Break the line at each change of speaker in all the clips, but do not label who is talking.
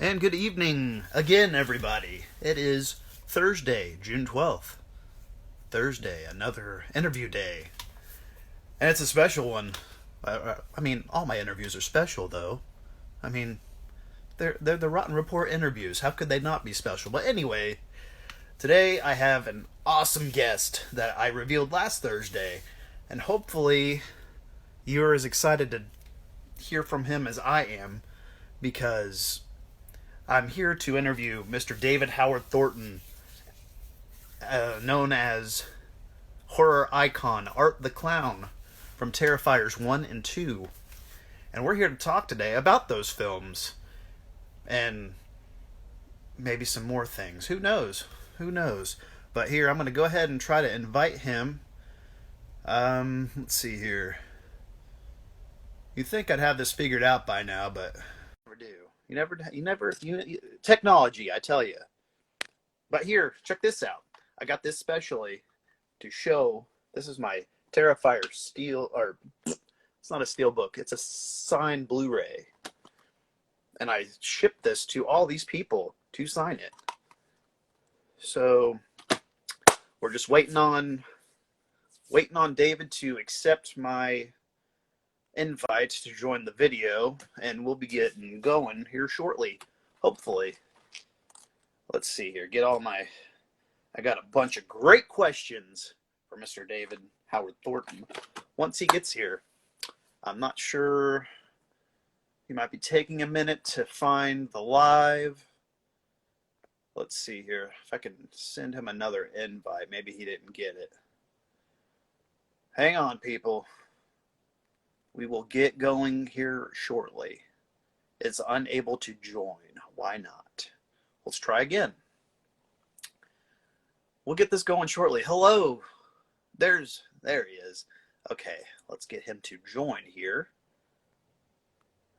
And good evening again, everybody. It is Thursday, June 12th. Thursday, another interview day. And it's a special one. I mean, all my interviews are special, though. I mean, they're the Rotten Report interviews. How could they not be special? But anyway, today I have an awesome guest that I revealed last Thursday. And hopefully you're as excited to hear from him as I am, because I'm here to interview Mr. David Howard Thornton, known as horror icon Art the Clown from Terrifiers 1 and 2. And we're here to talk today about those films and maybe some more things. Who knows? Who knows? But here, I'm going to go ahead and try to invite him. Let's see here. You'd think I'd have this figured out by now, but I never do. Technology, I tell you. But here, check this out. I got this specially to show. This is my Terrifier it's not a steel book. It's a signed Blu-ray. And I shipped this to all these people to sign it. So we're just waiting on David to accept my invite to join the video, and we'll be getting going here shortly, hopefully. Let's see here. I got a bunch of great questions for Mr. David Howard Thornton once he gets here. I'm not sure. He might be taking a minute to find the live. Let's see here. If I can send him another invite. Maybe he didn't get it. Hang on, people. We will get going here shortly. It's unable to join. Why not? Let's try again. We'll get this going shortly. Hello. There he is. Okay, let's get him to join here.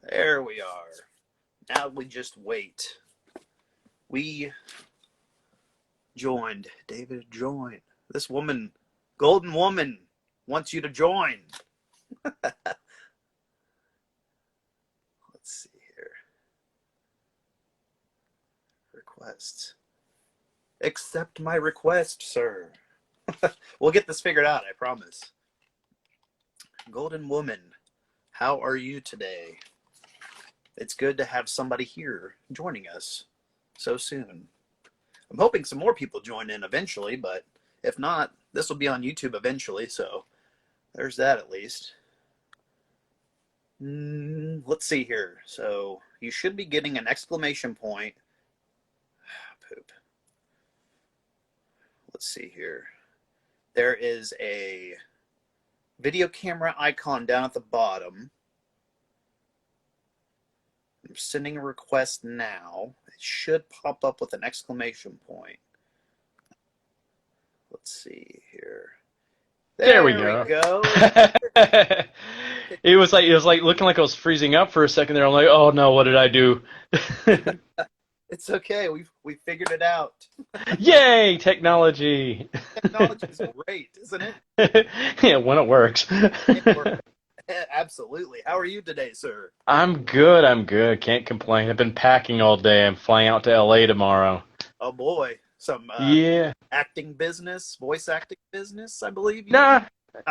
There we are. Now we just wait. We joined. David joined. This woman, golden woman, wants you to join. Let's see here. Requests. Accept my request, sir. We'll get this figured out, I promise. Golden woman, how are you today? It's good to have somebody here joining us so soon. I'm hoping some more people join in eventually, but if not, this will be on YouTube eventually, so there's that at least. Let's see here. So you should be getting an exclamation point. Poop. Let's see here. There is a video camera icon down at the bottom. I'm sending a request now. It should pop up with an exclamation point. Let's see here.
There we go. It was like looking like I was freezing up for a second there. I'm like, oh no, what did I do?
It's okay. We figured it out.
Yay, technology!
Technology is great, isn't it?
Yeah, when it works.
It works. Absolutely. How are you today, sir?
I'm good. Can't complain. I've been packing all day. I'm flying out to LA tomorrow.
Oh boy, some acting business, voice acting business, I believe.
Nah.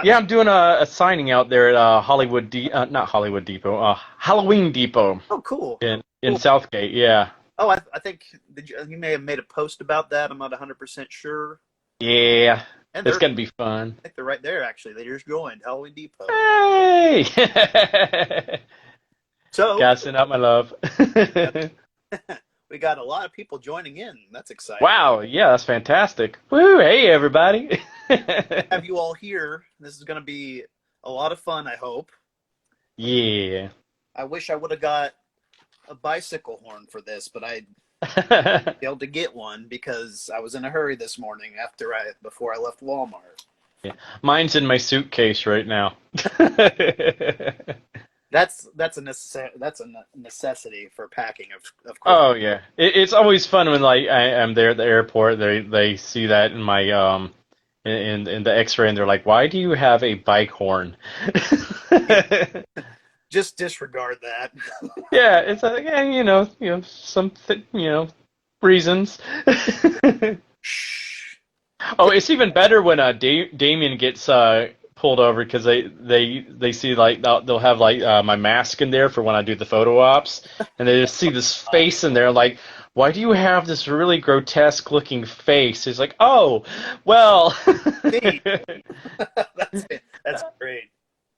Yeah, I'm doing a signing out there at not Hollywood Depot, Halloween Depot.
Oh, cool.
In Southgate, yeah.
Oh, I think you may have made a post about that. I'm not 100% sure.
Yeah, and it's going to be fun.
I think they're right there, actually. They just joined Halloween Depot.
Hey!
So,
gotta send out my love.
We got a lot of people joining in. That's exciting.
Wow, yeah, that's fantastic. Woo, hey, everybody.
Have you all here. This is going to be a lot of fun, I hope.
Yeah.
I wish I would have got a bicycle horn for this, but I failed to get one because I was in a hurry this morning before I left Walmart.
Yeah. Mine's in my suitcase right now.
That's a necessity for packing, of course.
Oh yeah, it's always fun when I'm there at the airport. They see that in my in the X-ray, and they're like, "Why do you have a bike horn?"
Just disregard that.
Yeah, it's like, yeah, some reasons.
Shh.
Oh, it's even better when Damien gets pulled over because they see like they'll have like my mask in there for when I do the photo ops, and they just see this face in there like, why do you have this really grotesque looking face? He's like, oh, well,
See, that's it. That's great.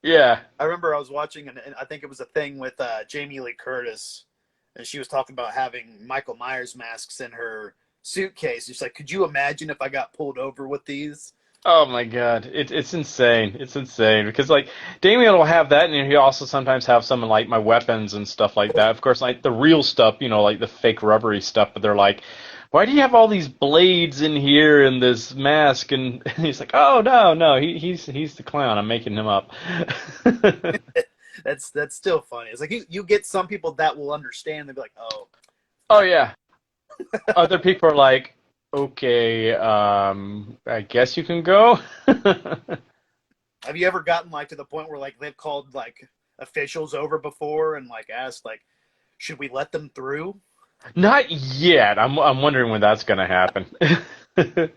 yeah.
I remember I was watching, and I think it was a thing with Jamie Lee Curtis, and she was talking about having Michael Myers masks in her suitcase. She's like, "Could you imagine if I got pulled over with these?"
Oh my God, it's insane. It's insane because like Damien will have that, and he also sometimes have some of like my weapons and stuff like that. Of course, like the real stuff, like the fake rubbery stuff. But they're like, "Why do you have all these blades in here in this mask?" And he's like, "Oh no, no, he's the clown. I'm making him up."
That's still funny. It's like you get some people that will understand. They'll be like, "Oh,
Oh yeah. Other people are like, "Okay, I guess you can go."
have you ever gotten like to the point where like they've called like officials over before and like asked like, should we let them through?"
Not yet. I'm wondering when that's gonna happen.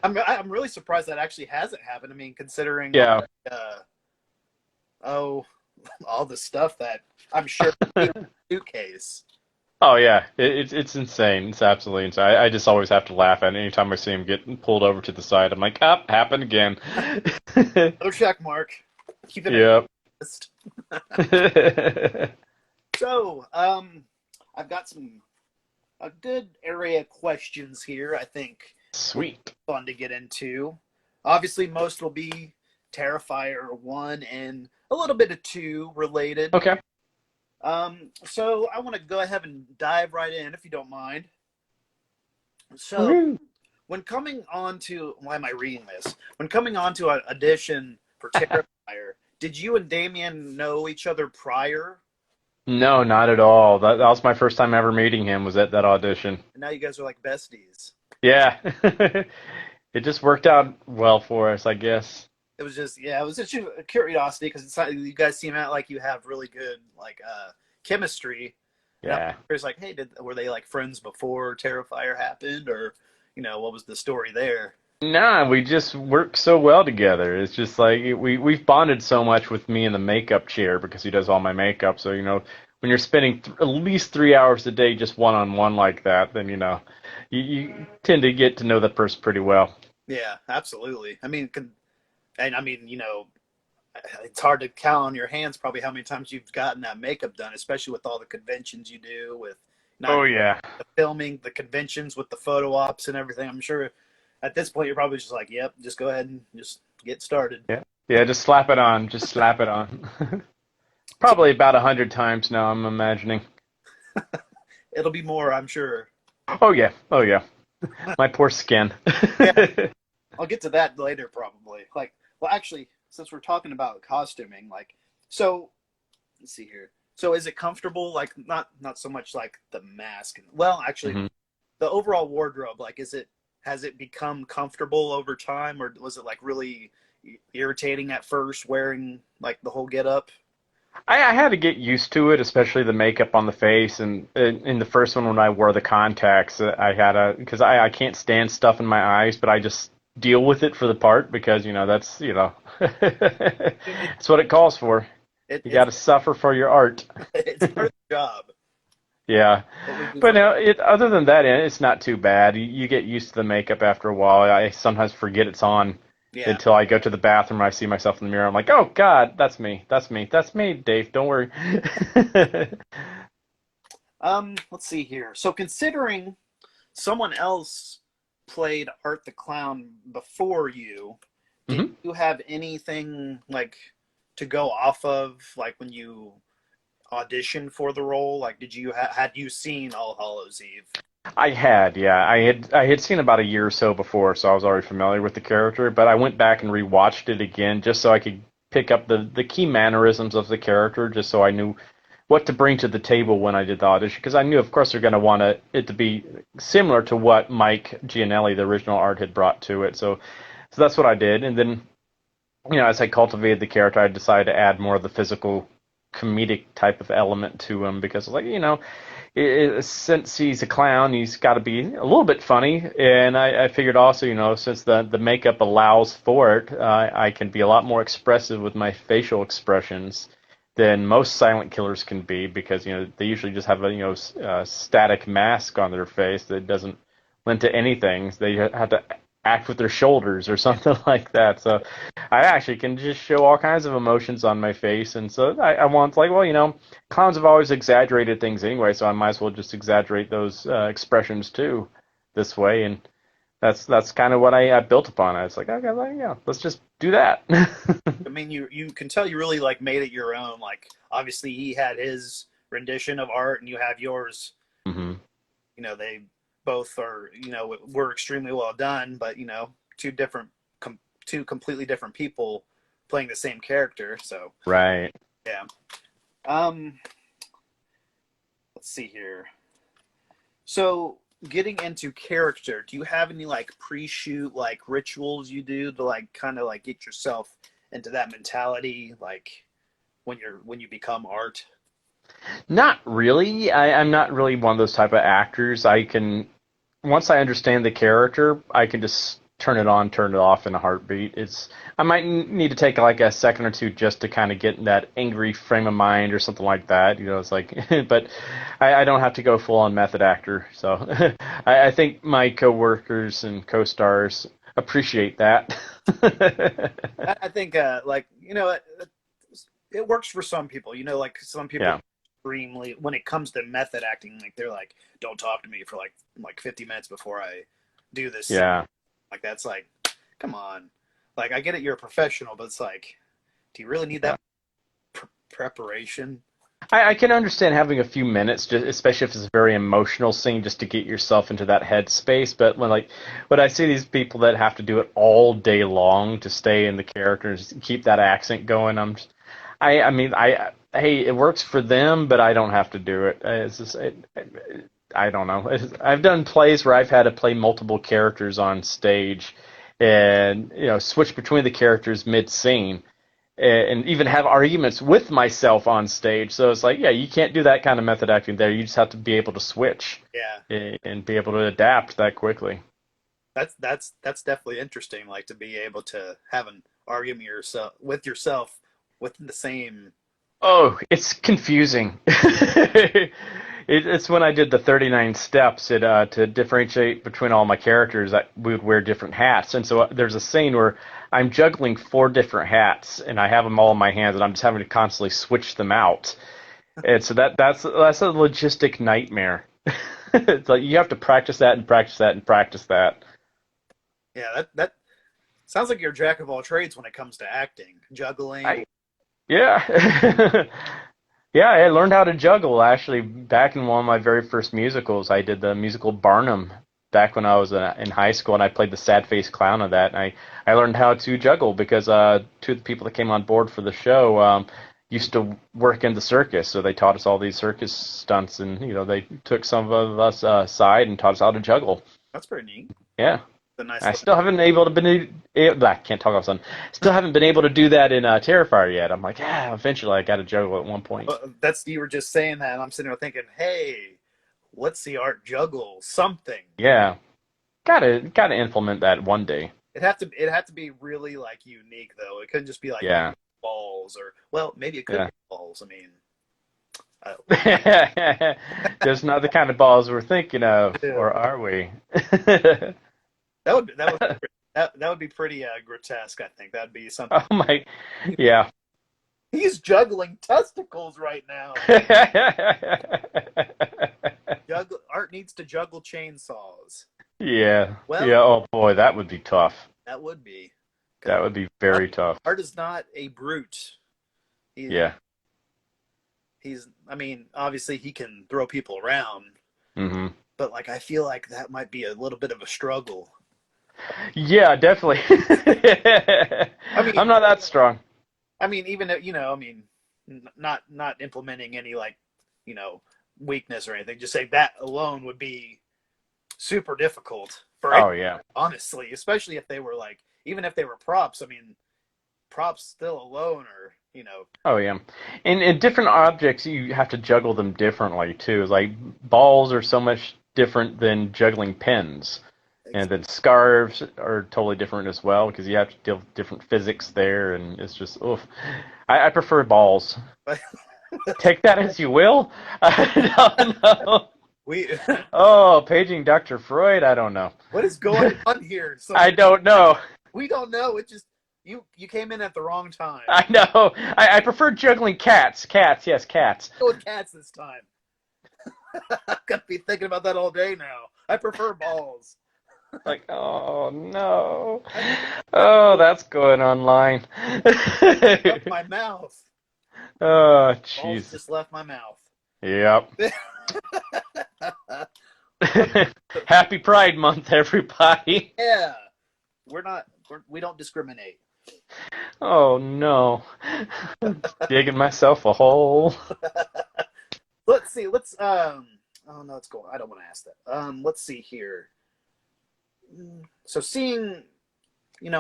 I'm really surprised that actually hasn't happened. I mean, considering
Yeah.
uh, oh, all the stuff that I'm sure in the suitcase.
Oh yeah, it's insane. It's absolutely insane. I just always have to laugh at it anytime I see him get pulled over to the side. I'm like, ah, happened again.
No check mark. Keep it in
Yep.
the list. So, I've got some a good area of questions here. I think
Sweet.
fun to get into. Obviously, most will be Terrifier 1 and a little bit of 2 related.
Okay.
So I want to go ahead and dive right in, if you don't mind. So,
Woohoo.
when coming on to, why am I reading this? When coming on to an audition for Terrifier, did you and Damien know each other prior?
No, not at all. That was my first time ever meeting him. Was at that audition.
And now you guys are like besties.
Yeah. It just worked out well for us, I guess.
It was just, yeah, it was just a curiosity because you guys seem like you have really good like chemistry. And I'm
Yeah.
curious, like, hey, were they like friends before Terrifier happened, or what was the story there?
Nah, we just work so well together. It's just like we've bonded so much with me in the makeup chair because he does all my makeup. So when you're spending at least 3 hours a day just one on one like that, then you tend to get to know that person pretty well.
Yeah, absolutely. I mean, it's hard to count on your hands probably how many times you've gotten that makeup done, especially with all the conventions you do with not
Oh yeah,
the filming, the conventions with the photo ops and everything. I'm sure at this point you're probably just like, yep, just go ahead and just get started.
yeah, yeah. Just slap it on. Just slap it on. Probably about 100 times now. I'm imagining.
It'll be more, I'm sure.
Oh yeah, oh yeah. My poor skin.
Yeah, I'll get to that later probably. Like, well, actually, since we're talking about costuming, like, so let's see here. So is it comfortable? Like, not so much like the mask. Well, actually,
Mhm.
the overall wardrobe, like, has it become comfortable over time, or was it like really irritating at first wearing like the whole get up?
I had to get used to it, especially the makeup on the face. And in the first one, when I wore the contacts, I had because I can't stand stuff in my eyes, but I just deal with it for the part because that's
It,
it's what it calls for.
it
You got
it's
to suffer for your art.
it's part of the job.
Yeah,
What we do
but
for
no, other than that, it's not too bad. You get used to the makeup after a while. I sometimes forget it's on
yeah.
until I go to the bathroom and I see myself in the mirror. I'm like, oh God, that's me. That's me. That's me, Dave. Don't worry.
Let's see here. So considering someone else played Art the Clown before you, did
Mhm.
you have anything like to go off of, like when you auditioned for the role? Like, did you had you seen All Hallows Eve?
I had, yeah. I had seen about a year or so before, so I was already familiar with the character, but I went back and rewatched it again just so I could pick up the key mannerisms of the character, just so I knew what to bring to the table when I did the audition, because I knew, of course, they're going to want it to be similar to what Mike Gianelli, the original art, had brought to it. So that's what I did, and then as I cultivated the character, I decided to add more of the physical comedic type of element to him because, like, since he's a clown, he's got to be a little bit funny. And I figured also, since the makeup allows for it, I can be a lot more expressive with my facial expressions than most silent killers can be because, they usually just have a static mask on their face that doesn't lend to anything. So they have to act with their shoulders or something like that. So I actually can just show all kinds of emotions on my face. And so I want, like, well, clowns have always exaggerated things anyway, so I might as well just exaggerate those expressions too this way. And that's kind of what I built upon. I was like, okay, well, yeah, let's just do that.
I mean, you can tell you really like made it your own. Like, obviously he had his rendition of art, and you have yours.
hmm
They both are, were extremely well done, but two completely different people playing the same character. So
Right.
yeah. Let's see here. So getting into character, do you have any like pre-shoot like rituals you do to like kind of like get yourself into that mentality, like when you become art?
Not really. I'm not really one of those type of actors. Once I understand the character, I can just turn it on, turn it off in a heartbeat. I might need to take like a second or two just to kind of get in that angry frame of mind or something like that. It's like, but I don't have to go full on method actor. So I think my coworkers and co-stars appreciate that.
I think it works for some people. Like some people
Yeah.
extremely when it comes to method acting, like they're like, don't talk to me for like 50 minutes before I do this.
Yeah.
Like that's like, come on. Like I get it, you're a professional, but it's like, do you really need
Yeah.
that preparation?
I can understand having a few minutes, just especially if it's a very emotional scene, just to get yourself into that headspace. But when I see these people that have to do it all day long to stay in the characters, keep that accent going, I mean, hey, it works for them, but I don't have to do it. I don't know. I've done plays where I've had to play multiple characters on stage, and switch between the characters mid scene and even have arguments with myself on stage. So it's like, yeah, you can't do that kind of method acting there. You just have to be able to switch
Yeah.
and be able to adapt that quickly.
That's definitely interesting, like to be able to have an argument yourself within the same.
Oh, it's confusing. It's when I did the 39 steps to differentiate between all my characters that we would wear different hats. And so there's a scene where I'm juggling four different hats and I have them all in my hands and I'm just having to constantly switch them out. And so that's a logistic nightmare. It's like you have to practice that and practice that and practice that.
Yeah, that sounds like you're a jack of all trades when it comes to acting, juggling.
I Yeah. Yeah, I learned how to juggle actually back in one of my very first musicals. I did the musical Barnum back when I was in high school, and I played the sad faced clown of that. And I learned how to juggle because two of the people that came on board for the show used to work in the circus, so they taught us all these circus stunts, and they took some of us aside and taught us how to juggle.
That's pretty neat.
Yeah.
The nice
I
little,
still haven't able to been I can't talk off son. Still haven't been able to do that in Terrifier yet. I'm like, yeah, eventually I got to juggle at one point.
that's you were just saying that, and I'm sitting there thinking, hey, let's see art juggle something.
Yeah, gotta implement that one day.
It had to be really like unique though. It couldn't just be like
Yeah,
balls or well, maybe it could
yeah.
be balls. I mean,
Just not the kind of balls we're thinking of,
yeah.
or are we?
That would be pretty grotesque. I think that'd be something.
Oh my, yeah.
He's juggling testicles right now. Art needs to juggle chainsaws.
Yeah,
Well,
yeah. Oh boy, that would be tough.
that would be.
That would be very tough.
Art is not a brute. He,
Yeah.
he's. I mean, obviously he can throw people around,
hmm
but like I feel like that might be a little bit of a struggle.
Yeah, definitely.
I mean,
I'm not that strong.
even not implementing any like weakness or anything. Just say that alone would be super difficult for
Oh yeah.
honestly, especially if they were like even if they were props. I mean, props still alone are
Oh yeah, and different objects you have to juggle them differently too. Like balls are so much different than juggling pens, and then scarves are totally different as well because you have to deal with different physics there, and it's just oof. I prefer balls. Take that as you will. I don't know.
we
Oh, paging Dr. Freud. I don't know.
what is going on here?
I don't know.
We don't know. It just you came in at the wrong time.
I know. I prefer juggling cats. Cats, yes, cats.
Go with cats this time. I'm gonna be thinking about that all day now. I prefer balls.
Like, oh no. Oh, that's going online.
Left my mouth.
Oh,
Balls
jeez.
just left my mouth.
Yep. Happy Pride Month, everybody.
Yeah, we don't discriminate.
Oh no. Digging myself a hole.
Let's see. Oh no, it's going. I don't want to ask that. Let's see here. So seeing,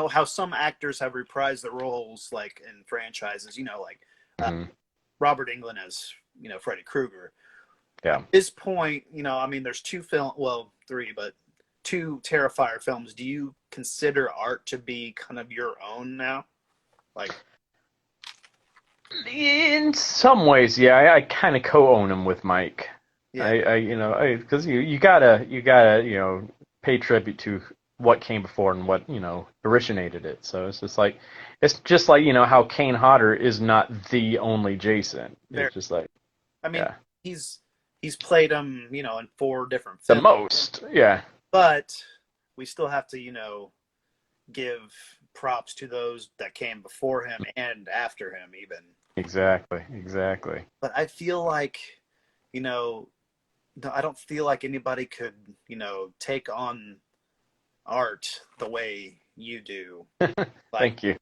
how some actors have reprised their roles, like in franchises, like Robert Englund as, Freddy Krueger.
Yeah.
At this point, there's three, but two Terrifier films. Do you consider Art to be kind of your own now? Like,
in some ways, yeah, I kind of co-own them with Mike.
yeah.
Because you gotta pay tribute to what came before and what originated it. So it's just like how Kane Hodder is not the only Jason. It's just like
he's played him, in 4 different
the
films.
most, yeah.
But we still have to, give props to those that came before him and after him, even.
Exactly.
But I feel like, I don't feel like anybody could, take on Art the way you do.
Thank you.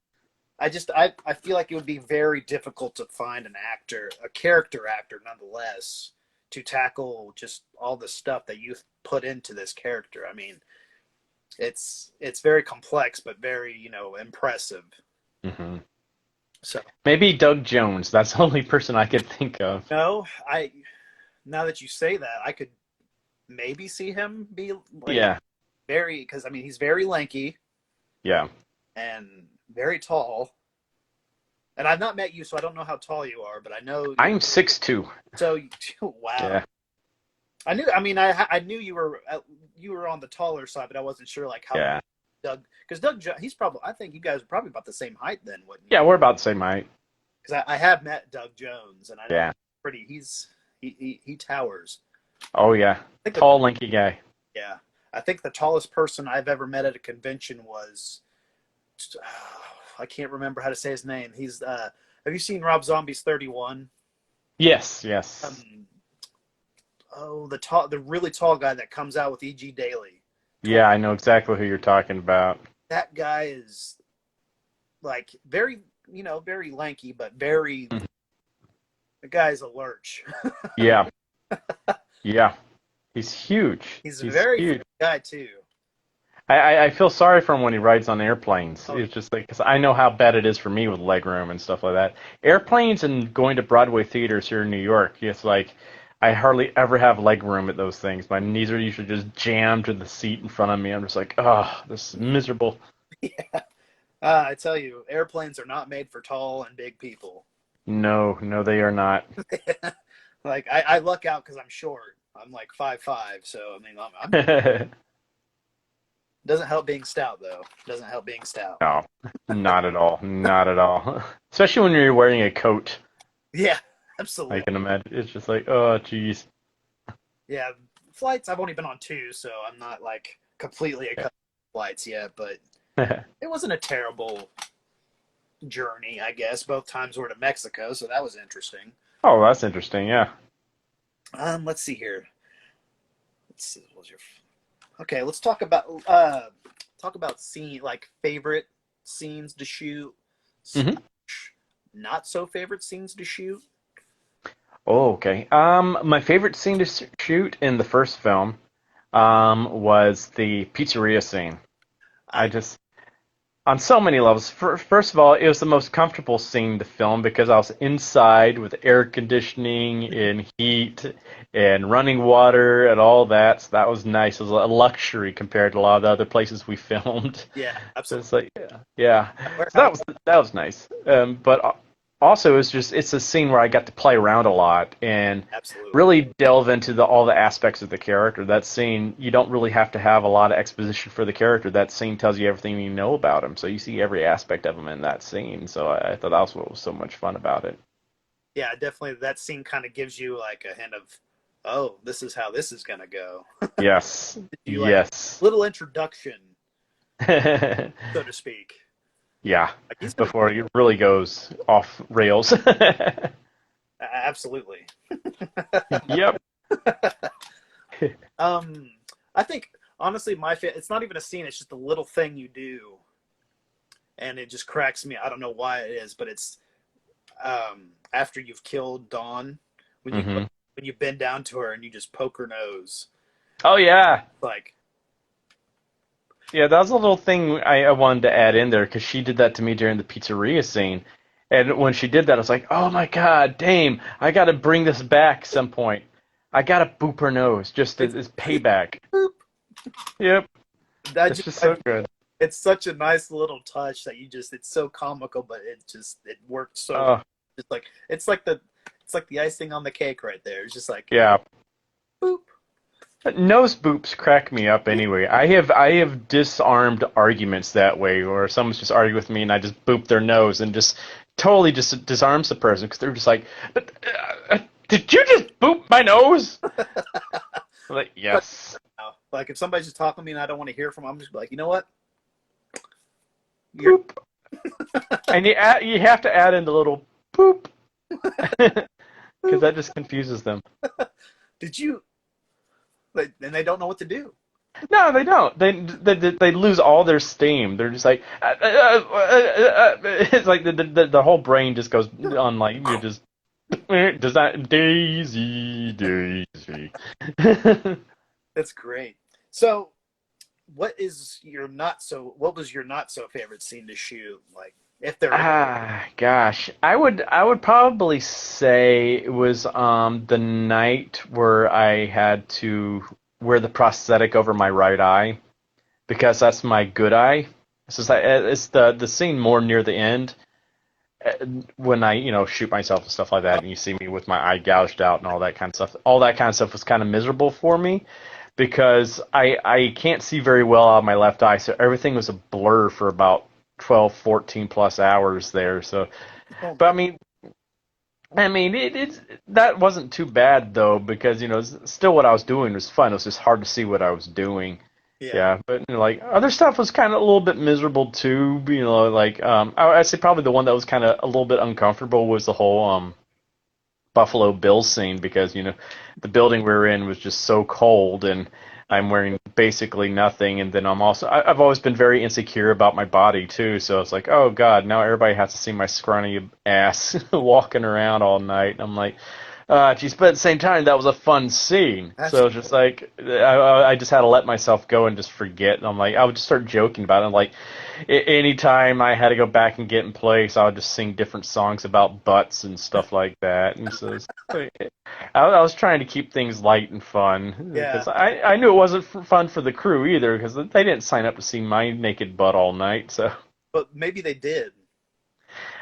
I feel like it would be very difficult to find a character actor nonetheless, to tackle just all the stuff that you've put into this character. I mean, it's very complex, but very, impressive.
Mm-hmm.
So
maybe Doug Jones. That's the only person I could think of.
No, now that you say that, I could maybe see him be because he's very lanky.
Yeah.
And very tall. And I've not met you, so I don't know how tall you are, but I know
I'm 6'2".
So wow. Yeah. I knew you were on the taller side, but I wasn't sure like how.
Yeah.
Because Doug, I think you guys are probably about the same height then, wouldn't you?
Yeah, we're about the same height.
Because I have met Doug Jones, and I know he towers.
Oh yeah, tall, lanky guy.
Yeah, I think the tallest person I've ever met at a convention was, I can't remember how to say his name. He's have you seen Rob Zombie's 31?
Yes.
The really tall guy that comes out with E.G. Daily.
Yeah, I know exactly who you're talking about.
That guy is like very, very lanky, but very. The guy's a lurch.
Yeah. Yeah. He's huge.
He's a very huge guy too.
I feel sorry for him when he rides on airplanes. It's just like, 'cause I know how bad it is for me with leg room and stuff like that. Airplanes and going to Broadway theaters here in New York, it's like I hardly ever have leg room at those things. My knees are usually just jammed to the seat in front of me. I'm just like, oh, this is miserable.
Yeah. I tell you, airplanes are not made for tall and big people.
No, they are not.
Like, I luck out because I'm short. I'm like 5'5", so I'm doesn't help being stout, though. Doesn't help being stout.
No, not at all. Not at all. Especially when you're wearing a coat.
Yeah, absolutely.
I can imagine. It's just like, oh, geez.
Yeah, flights, I've only been on 2, so I'm not, like, completely accustomed to flights yet, but it wasn't a terrible journey, I guess. Both times were to Mexico, so that was interesting.
Oh, that's interesting, yeah.
Let's see here. Let's see. Okay, let's talk about favorite scenes to shoot. Not so favorite scenes to shoot.
Oh, okay. My favorite scene to shoot in the first film was the pizzeria scene. On so many levels. First of all, it was the most comfortable scene to film because I was inside with air conditioning and heat and running water and all that. So that was nice. It was a luxury compared to a lot of the other places we filmed.
Yeah,
So
absolutely.
it's like, yeah. So
Warehouse.
that was nice. But also, it's a scene where I got to play around a lot and
Absolutely.
really delve into all the aspects of the character. That scene, you don't really have to have a lot of exposition for the character. That scene tells you everything you know about him, so you see every aspect of him in that scene. So I thought that was what was so much fun about it.
Yeah, definitely. That scene kind of gives you like a hint of, oh, this is how this is gonna go.
Yes,
You like
yes,
little introduction, so to speak.
yeah.
Like he's gonna
Before it really goes off rails.
absolutely.
Yep.
Um, I think honestly, it's not even a scene. It's just a little thing you do, and it just cracks me. I don't know why it is, but it's after you've killed Dawn, when you
Hmm.
when you bend down to her and you just poke her nose,
Oh yeah.
like
Yeah, that was a little thing I wanted to add in there because she did that to me during the pizzeria scene. And when she did that, I was like, oh my God, Dame, I got to bring this back some point. I got to boop her nose just
it's
as payback. Yep,
I
it's
just
just so good.
it's such a nice little touch that you just it's so comical, but it worked so
Oh,
just like it's like the icing on the cake right there. It's just like
yeah.
boop.
Nose boops crack me up anyway. I have disarmed arguments that way, where someone's just arguing with me and I just boop their nose and just totally just disarms the person because they're just like, "Did you just boop my nose?" I'm like,
But
yes.
like if somebody's just talking to me and I don't want to hear from them, I'm just like, you know what? You're
Boop. And you have to add in the little boop because
boop.
that just confuses them.
Did you? Like, and they don't know what to do.
No, they don't. They lose all their steam. They're just like it's like the whole brain just goes on like you're just does that Daisy.
That's great. So, what was your not so favorite scene to shoot? Like, if there is.
Gosh, I would probably say it was the night where I had to wear the prosthetic over my right eye because that's my good eye. It's the scene more near the end when I shoot myself and stuff like that, and you see me with my eye gouged out and all that kind of stuff. All that kind of stuff was kind of miserable for me because I can't see very well out of my left eye, so everything was a blur for about 12, 14 plus hours there. So,
Oh
but
my.
I mean, it's that wasn't too bad though because still what I was doing was fun. It was just hard to see what I was doing.
Yeah.
Yeah, but like other stuff was kind of a little bit miserable too. Like I'd say probably the one that was kind of a little bit uncomfortable was the whole Buffalo Bill scene because the building we were in was just so cold and I'm wearing basically nothing, and then I've always been very insecure about my body too, so it's like, oh God, now everybody has to see my scrawny ass walking around all night. And I'm like, geez, but at the same time, that was a fun scene. So it's just like I just had to let myself go and just forget. And I'm like, I would just start joking about it. I'm like, anytime I had to go back and get in place, I would just sing different songs about butts and stuff like that. And so I was trying to keep things light and fun
Yeah.
because I knew it wasn't fun for the crew either because they didn't sign up to see my naked butt all night. So
But maybe they did.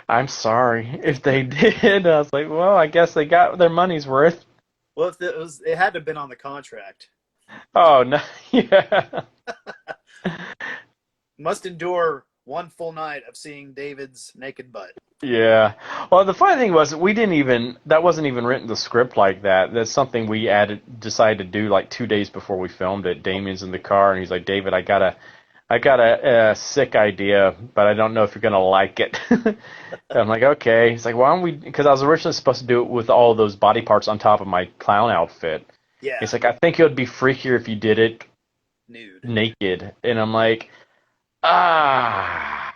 I'm sorry if they did. I was like, well, I guess they got their money's worth.
Well, if it had to have been on the contract.
Oh no, yeah,
Must endure one full night of seeing David's naked butt.
yeah. Well, the funny thing was that wasn't even written in the script like that. That's something we decided to do like 2 days before we filmed it. Damien's in the car and he's like, David, I got a sick idea, but I don't know if you're gonna like it. I'm like, okay. He's like, why don't we? Because I was originally supposed to do it with all those body parts on top of my clown outfit.
Yeah.
He's like, I think it would be freakier if you did it
Nude.
naked. And I'm like, ah,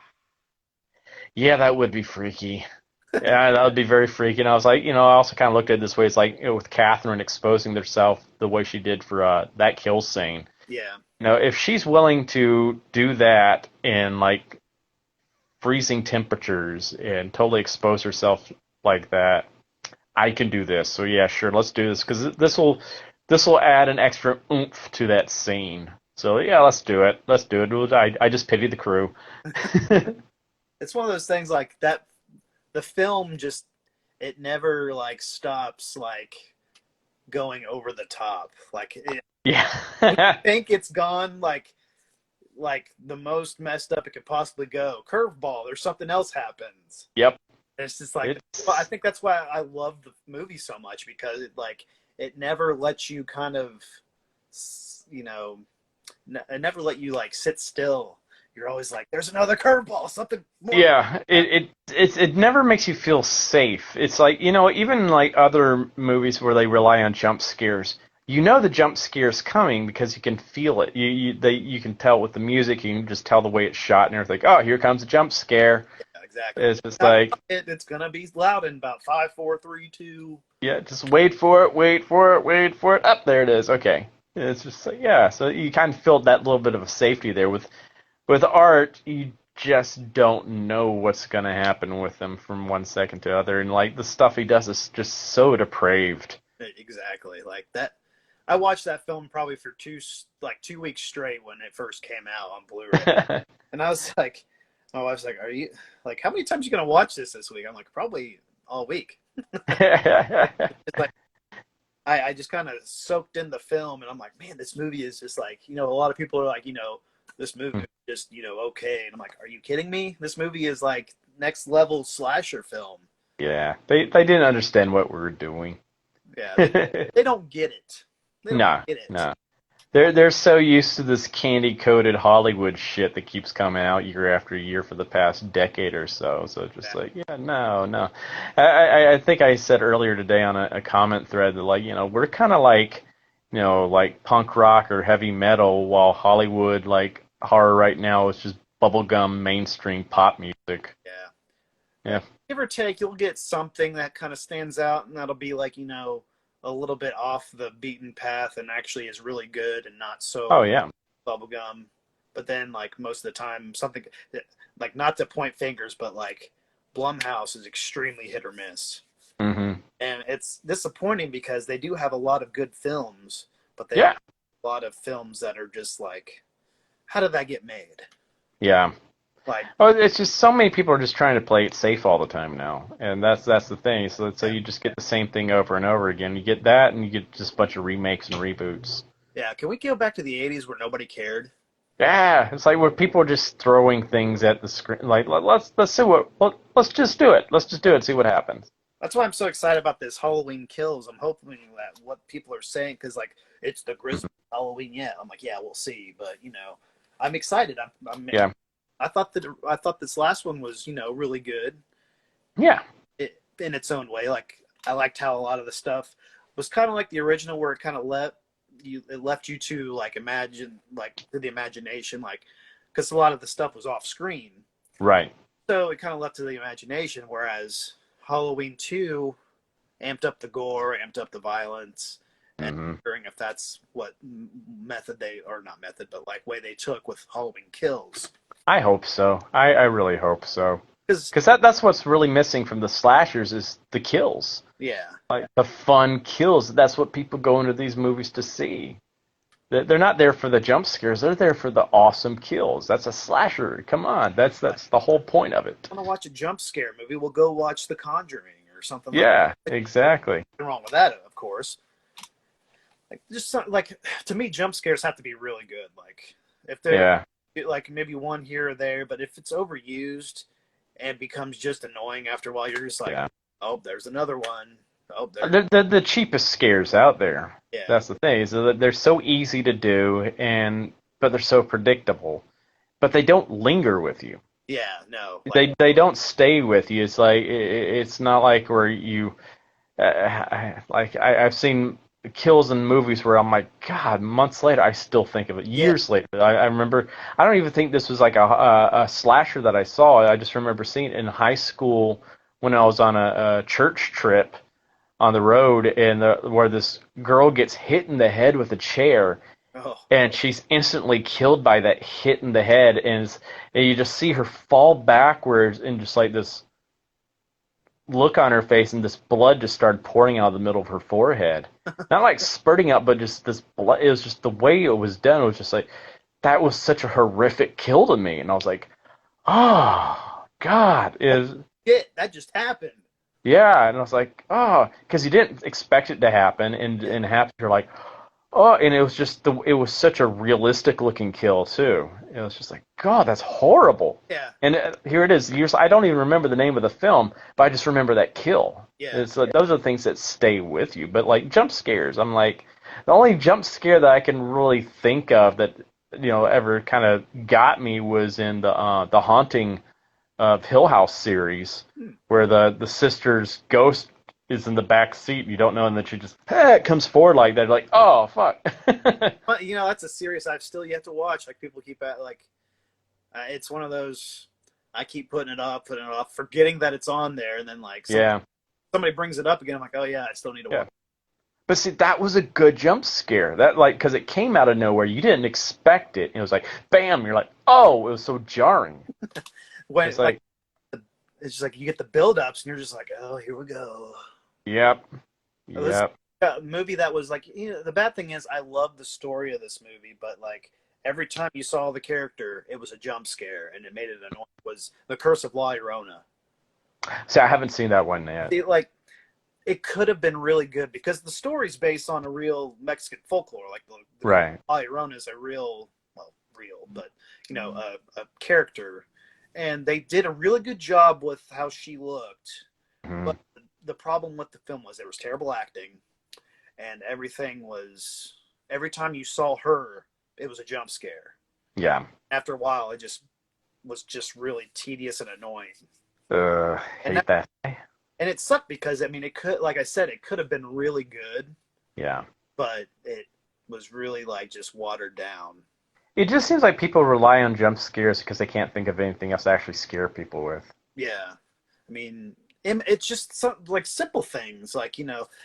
yeah, that would be freaky. Yeah, that would be very freaky. And I was like, I also kind of looked at it this way. It's like, with Catherine exposing herself the way she did for that kill scene.
Yeah.
If she's willing to do that and like freezing temperatures and totally expose herself like that, I can do this. So yeah, sure, let's do this because this will add an extra oomph to that scene. So yeah, let's do it. Let's do it. I just pity the crew.
It's one of those things like that. The film just it never like stops like going over the top. Like
Yeah.
you think it's gone like the most messed up it could possibly go. Curveball, or something else happens.
Yep.
And it's just like
It's
well, I think that's why I love the movie so much because it never lets you kind of you know it never let you like sit still. You're always like, there's another curveball, something more.
Yeah, it never makes you feel safe. It's like, even like other movies where they rely on jump scares. You know the jump scare's coming because you can feel it. You can tell with the music. You can just tell the way it's shot and everything. Oh, here comes a jump scare.
Yeah, exactly.
It's just like
It's gonna be loud in about 5, 4, 3, 2.
yeah, just wait for it, wait for it, wait for it. Up there it is. Okay, it's just like yeah. So you kind of feel that little bit of a safety there with art. You just don't know what's gonna happen with them from one second to the other, and like the stuff he does is just so depraved.
Exactly, like that. I watched that film probably for 2 weeks straight when it first came out on Blu-ray, and I was like, my wife's like, "Are you like how many times are you gonna watch this week?" I'm like, "Probably all week." It's like I just kind of soaked in the film, and I'm like, "Man, this movie is just like a lot of people are like this movie is just okay," and I'm like, "Are you kidding me? This movie is like next level slasher film."
Yeah, they didn't understand what we were doing.
Yeah, they don't get it. They don't
No,
get it.
no. They're so used to this candy-coated Hollywood shit that keeps coming out year after year for the past decade or so. So just like, yeah, no, no. I think I said earlier today on a comment thread that like, we're kind of like, like punk rock or heavy metal, while Hollywood like horror right now is just bubblegum mainstream pop music.
Yeah.
Yeah.
Give or take, you'll get something that kind of stands out, and that'll be like a little bit off the beaten path and actually is really good and not so
Oh yeah.
bubblegum. But then like most of the time something like, not to point fingers, but like Blumhouse is extremely hit or miss.
Mm-hmm.
And it's disappointing because they do have a lot of good films, but they
Yeah.
have a lot of films that are just like, how did that get made?
Yeah.
Like,
Oh, it's just so many people are just trying to play it safe all the time now, and that's the thing. So you just get the same thing over and over again. You get that, and you get just a bunch of remakes and reboots.
yeah, can we go back to the 80s where nobody cared?
Yeah, it's like where people are just throwing things at the screen. Like let's see let's just do it. Let's just do it. See what happens.
That's why I'm so excited about this Halloween Kills. I'm hoping that what people are saying, because like it's the grisly Halloween. Yeah, I'm like, yeah, we'll see, but I'm excited.
Yeah.
I thought this last one was really good.
Yeah.
In its own way. Like I liked how a lot of the stuff was kind of like the original, where it kind of left you to like imagine, like to the imagination, like because a lot of the stuff was off screen.
Right.
So it kind of left to the imagination, whereas Halloween 2 amped up the gore, amped up the violence, and wondering if that's what method but like way they took with Halloween Kills.
I hope so. I really hope so.
Because
That's what's really missing from the slashers is the kills.
yeah,
Like the fun kills. That's what people go into these movies to see. They're not there for the jump scares. They're there for the awesome kills. That's a slasher. Come on. That's the whole point of it.
want to watch a jump scare movie, we'll go watch The Conjuring or something.
Yeah,
like that.
exactly.
Nothing wrong with that, of course. Like like to me, jump scares have to be really good. Like if they're like maybe one here or there, but if it's overused and becomes just annoying after a while, you're just like, oh, there's another one. Oh,
they're the cheapest scares out there.
Yeah.
That's the thing. Is that they're so easy to do, but they're so predictable. But they don't linger with you.
Yeah, no.
Like, they don't stay with you. It's like it's not like where you I've seen kills in movies where I'm like, God, months later I still think of it. Years later, I remember. I don't even think this was like a slasher that I saw. I just remember seeing it in high school when I was on a church trip on the road, and where this girl gets hit in the head with a chair,
Oh,
and she's instantly killed by that hit in the head, and you just see her fall backwards and just like this look on her face, and this blood just started pouring out of the middle of her forehead. Not like spurting out, but just this blood. It was just the way it was done. It was just like that was such a horrific kill to me, and I was like, oh God, is
shit, that just happened.
yeah, and I was like, oh, because you didn't expect it to happen, and it happened. You're like, oh, and it was just it was such a realistic looking kill too. It was just like, God, that's horrible.
Yeah,
And here it is. Years, I don't even remember the name of the film, but I just remember that kill.
yeah,
It's like, those are the things that stay with you. But like jump scares, I'm like, the only jump scare that I can really think of that ever kind of got me was in the Haunting of Hill House series, where the sister's ghost is in the back seat and you don't know, and then she just it comes forward like that, like, oh fuck.
but that's a series I've still yet to watch. Like people keep at like, it's one of those I keep putting it off, forgetting that it's on there, and then like
Yeah.
somebody brings it up again. I'm like, oh yeah, I still need to watch.
But see, that was a good jump scare. That like because it came out of nowhere, you didn't expect it. It was like bam, you're like, oh, it was so jarring.
When
It's like,
it's just like you get the build-ups and you're just like, oh, here we go.
yep,
This
yep,
movie that was like, the bad thing is I love the story of this movie, but like every time you saw the character, it was a jump scare and it made it annoying. Was The Curse of La Llorona.
See, I haven't seen that one yet.
It could have been really good because the story's based on a real Mexican folklore. Like the
Right.
La Llorona is a real, but a character, and they did a really good job with how she looked.
Mhm.
But the problem with the film was there was terrible acting, and everything was every time you saw her, it was a jump scare.
Yeah.
After a while, it just was just really tedious and annoying. And
Hate that.
And it sucked because it could, like I said, it could have been really good,
Yeah.
but it was really like just watered down.
It just seems like people rely on jump scares because they can't think of anything else to actually scare people with.
Yeah, it's just like simple things. Like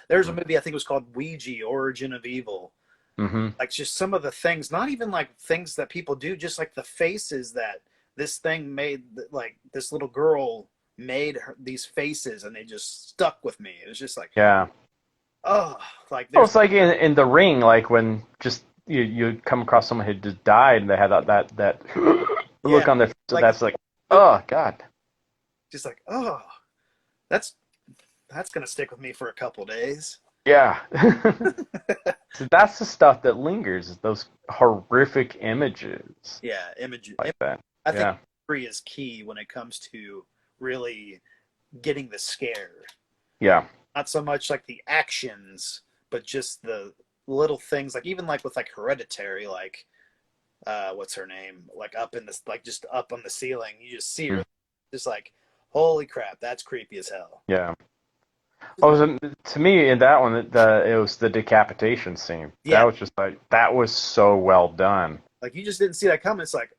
there's a movie I think it was called Ouija: Origin of Evil.
Mm-hmm.
Like just some of the things, not even like things that people do, just like the faces that this thing made. Like this little girl made these faces, and they just stuck with me. It was just like,
Yeah.
oh, like
Well, it's like in The Ring, like when just you come across someone who just died and they had that look on their face. So that's like, oh God.
just like, oh, that's gonna stick with me for a couple days.
Yeah. So that's the stuff that lingers, is those horrific images
Yeah, image.
like that.
I think
Yeah.
imagery is key when it comes to really getting the scare.
Yeah.
Not so much like the actions, but just the little things. Like even like with like Hereditary, like what's her name? Like up in this, like just up on the ceiling, you just see her, just like, holy crap, that's creepy as hell.
Yeah. Oh, to me in that one, it was the decapitation scene.
Yeah.
That was just like that was so well done.
Like you just didn't see that coming. It's like,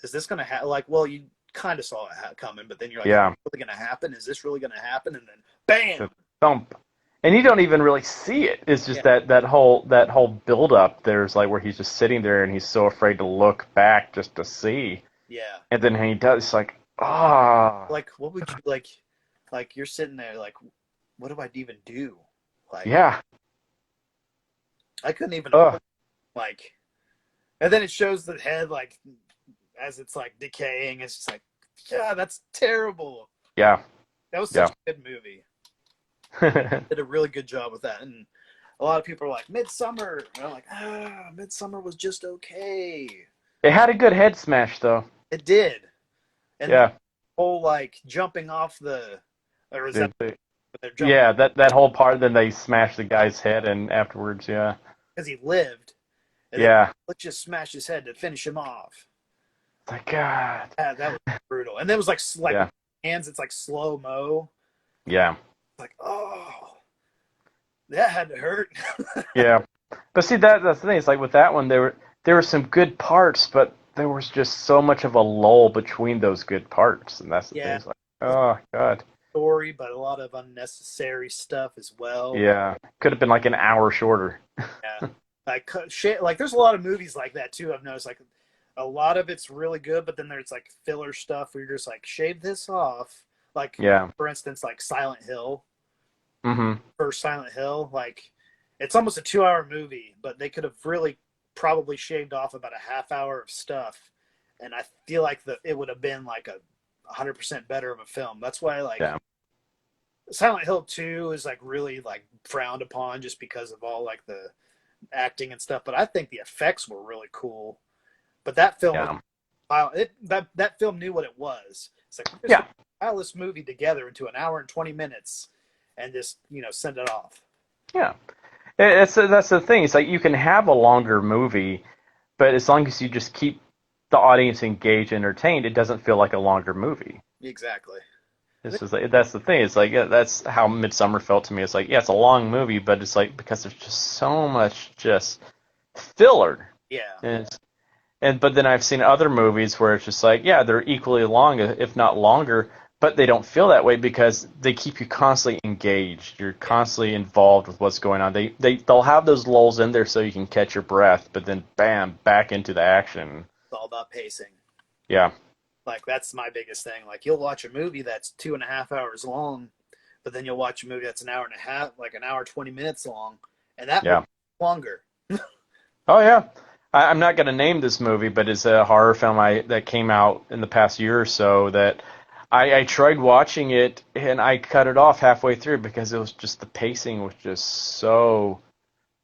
is this gonna happen? Like, well, you kind of saw it coming, but then you're like,
Yeah.
is this really gonna happen? Is this really gonna happen? And then bam.
The thump, and you don't even really see it. It's just that whole build up. There's like where he's just sitting there and he's so afraid to look back just to see.
Yeah.
And then he does, it's like, ah.
Like, what would you like? Like you're sitting there, like, what do I even do? Like,
Yeah.
I couldn't even like. And then it shows the head like as it's like decaying. It's just like, yeah, that's terrible.
Yeah.
That was such a good movie. Did a really good job with that. And a lot of people are like, Midsummer. And I'm like, Midsummer was just okay.
It had a good head smash though.
It did. And
Yeah.
the whole like jumping off or is that
Yeah, that whole part. Then they smash the guy's head, and afterwards, yeah.
because he lived. And
Yeah.
let's just smash his head to finish him off.
It's like, God.
Yeah, that was brutal. And then it was like hands. It's like slow mo.
Yeah.
Like, oh, that had to hurt.
Yeah. But see, that's the thing. It's like with that one, there were some good parts, but there was just so much of a lull between those good parts, and that's the thing. It's like, oh God.
Story, but a lot of unnecessary stuff as well.
Yeah. Could have been like an hour shorter.
Yeah. Like there's a lot of movies like that too. I've noticed like a lot of it's really good, but then there's like filler stuff where you're just like shave this off. Like
Yeah.
for instance, like Silent Hill,
Mm-hmm.
first Silent Hill, like it's almost a 2 hour movie, but they could have really probably shaved off about a half hour of stuff, and I feel like it would have been like a 100% better of a film. That's why like
Yeah.
Silent Hill 2 is like really like frowned upon just because of all like the acting and stuff, but I think the effects were really cool. But that film was
Yeah.
that film knew what it was. It's like we're just
Yeah.
gonna file this movie together into an hour and 20 minutes and just send it off.
Yeah. That's the thing. It's like you can have a longer movie, but as long as you just keep the audience engaged, entertained, it doesn't feel like a longer movie.
Exactly.
This is like that's the thing. It's like yeah, that's how Midsummer felt to me. It's like yeah, it's a long movie, but it's like because there's just so much just filler,
Yeah.
and but then I've seen other movies where it's just like yeah, they're equally long, if not longer, but they don't feel that way because they keep you constantly engaged. You're constantly involved with what's going on. They'll have those lulls in there so you can catch your breath, but then bam, back into the action.
It's all about pacing.
Yeah,
Like that's my biggest thing. Like you'll watch a movie that's 2.5 hours long, but then you'll watch a movie that's an hour and a half, like an hour 20 minutes long, and that
yeah.
movie's longer.
Oh yeah. I'm not going to name this movie, but it's a horror film that came out in the past year or so that I tried watching it and I cut it off halfway through because it was just the pacing was just so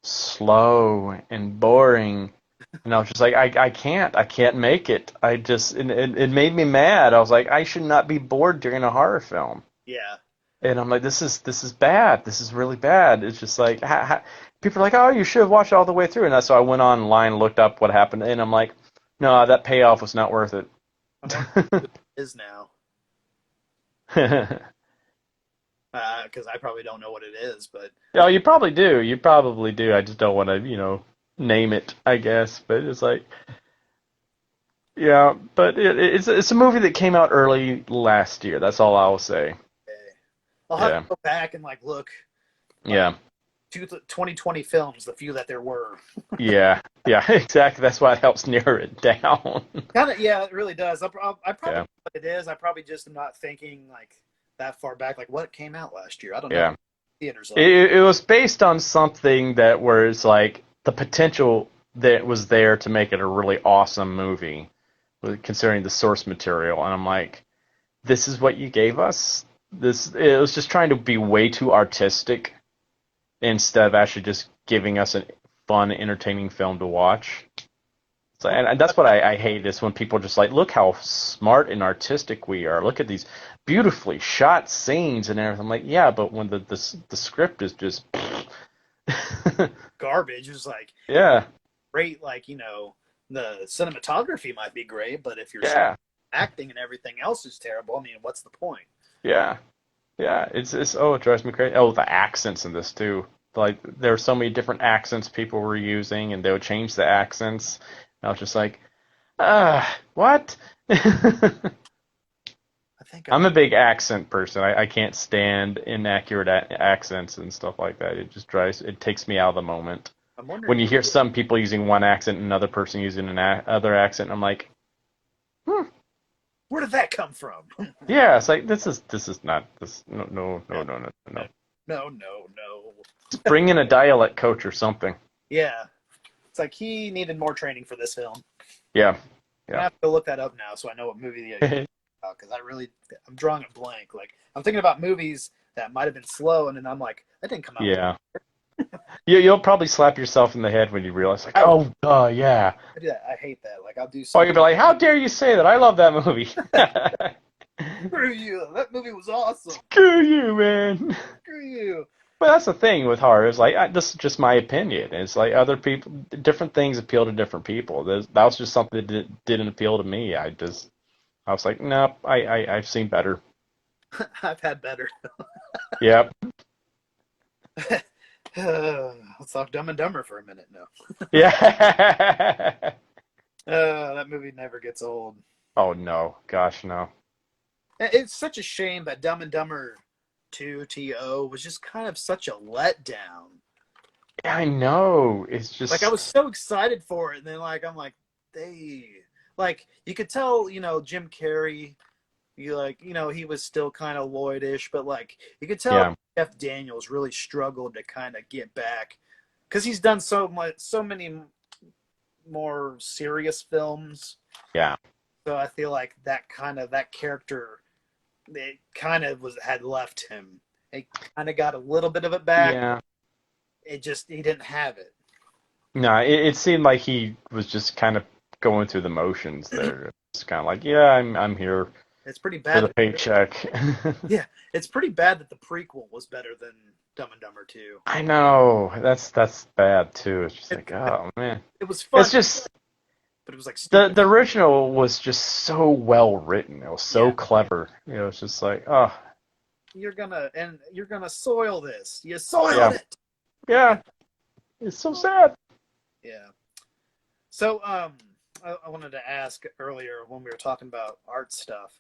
slow and boring. And I was just like, I can't make it. It made me mad. I was like, I should not be bored during a horror film.
Yeah.
And I'm like, this is bad. This is really bad. It's just like, people are like, oh, you should have watched it all the way through. And that's so I went online, looked up what happened, and I'm like, no, that payoff was not worth it.
I'm wondering who it is now. Because I probably don't know what it is, but
Yeah, you probably do. You probably do. I just don't want to, name it, I guess. But it's like, yeah, but it's a movie that came out early last year. That's all I'll say.
okay. I'll have
Yeah,
to go back and like look like
yeah,
2020 films, the few that there were.
yeah, yeah. Exactly. That's why it helps narrow it down.
Kind of, yeah, it really does. I probably
Yeah,
know what it is. I probably just am not thinking like that far back. Like what came out last year? I don't know.
yeah.
Theaters like.
It was based on something that where it's like the potential that was there to make it a really awesome movie, considering the source material. And I'm like, this is what you gave us. It was just trying to be way too artistic instead of actually just giving us a fun, entertaining film to watch. So, and that's what I hate is when people just like, look how smart and artistic we are. Look at these beautifully shot scenes and everything. I'm like, yeah, but when the script is just
Garbage is like
yeah,
great. Like the cinematography might be great, but if your
yeah,
acting and everything else is terrible, I mean, what's the point?
yeah, yeah. It's oh, it drives me crazy. Oh, the accents in this too. Like there are so many different accents people were using, and they would change the accents. And I was just like, what?
I think
I'm a big accent person. I can't stand inaccurate accents and stuff like that. It takes me out of the moment.
I'm wondering
When you hear some people using one accent and another person using other accent, I'm like,
where did that come from?
yeah, it's like this is not this. No.
No.
Just bring in a dialect coach or something.
Yeah, it's like he needed more training for this film.
Yeah,
I have to look that up now so I know what movie because I'm drawing a blank. Like I'm thinking about movies that might have been slow, and then I'm like, that didn't come out.
yeah. You'll probably slap yourself in the head when you realize, like, oh, yeah.
I do that. I hate that. Like I'll do
Or
something.
you'll be like, how dare you say that? I love that movie.
Screw you. That movie was awesome.
Screw you, man.
Screw you.
But that's the thing with horror. Is like this is just my opinion. It's like other people, different things appeal to different people. That was just something that didn't appeal to me. I was like, nope. I've seen better.
I've had better.
Yep.
Let's talk Dumb and Dumber for a minute now.
Yeah.
That movie never gets old.
Oh no, gosh no.
It's such a shame that Dumb and Dumber 2 TO was just kind of such a letdown.
I know. It's
Like I was
just
so excited for it, and then like I'm like, they like you could tell, Jim Carrey, he was still kind of Lloyd-ish, but like you could tell
yeah,
Jeff Daniels really struggled to kind of get back because he's done so many more serious films.
yeah,
So I feel like that character, it kind of had left him. He kind of got a little bit of it back.
yeah.
He didn't have it.
No, it seemed like he was just kind of going through the motions there. It's kind of like, yeah, I'm here
It's pretty
for
bad.
the paycheck.
Yeah, it's pretty bad that the prequel was better than Dumb and Dumber 2.
I know. That's bad too. It's just
It,
like, oh man.
it was
It's
fun,
just
but it was like
the
stupid.
the original was just so well written. It was so
Yeah,
clever. It's just like, oh,
you're gonna soil this. You soiled
yeah.
it.
Yeah. It's so sad.
Yeah. So I wanted to ask earlier when we were talking about art stuff.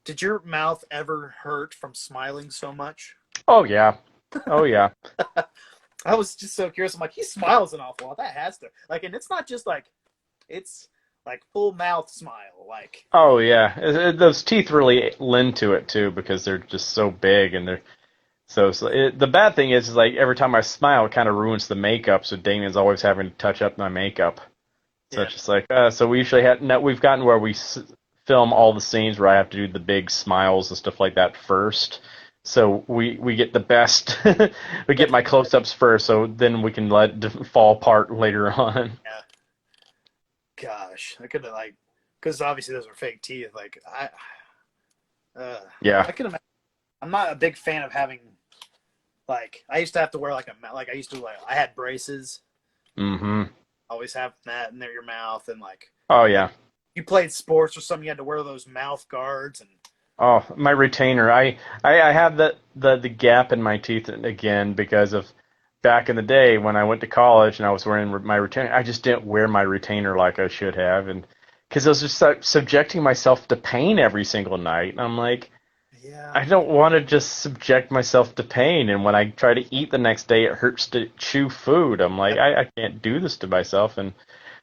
Did your mouth ever hurt from smiling so much?
Oh yeah. Oh yeah.
I was just so curious. I'm like, he smiles an awful lot. That has to like, and it's not just like, it's like full mouth smile. Like,
Oh yeah. Those teeth really lend to it too because they're just so big and they're the bad thing is like every time I smile, it kind of ruins the makeup. So Damien's always having to touch up my makeup. So
yeah,
it's just like, so we usually have, no, we've gotten where we film all the scenes where I have to do the big smiles and stuff like that first. So we get the best, we get my close-ups first, so then we can let it fall apart later on.
yeah. Gosh, I could have like, because obviously those are fake teeth. Like
Yeah.
I can imagine. I'm not a big fan of having like I used to have to wear like I used to like I had braces.
Mm-hmm.
Always have that in there your mouth and like
Oh yeah.
you played sports or something, you had to wear those mouth guards and
Oh, my retainer. I have the gap in my teeth again because of back in the day when I went to college and I was wearing my retainer. I just didn't wear my retainer like I should have, and because I was just subjecting myself to pain every single night. And I'm like,
yeah.
I don't want to just subject myself to pain. And when I try to eat the next day, it hurts to chew food. I'm like, I can't do this to myself. And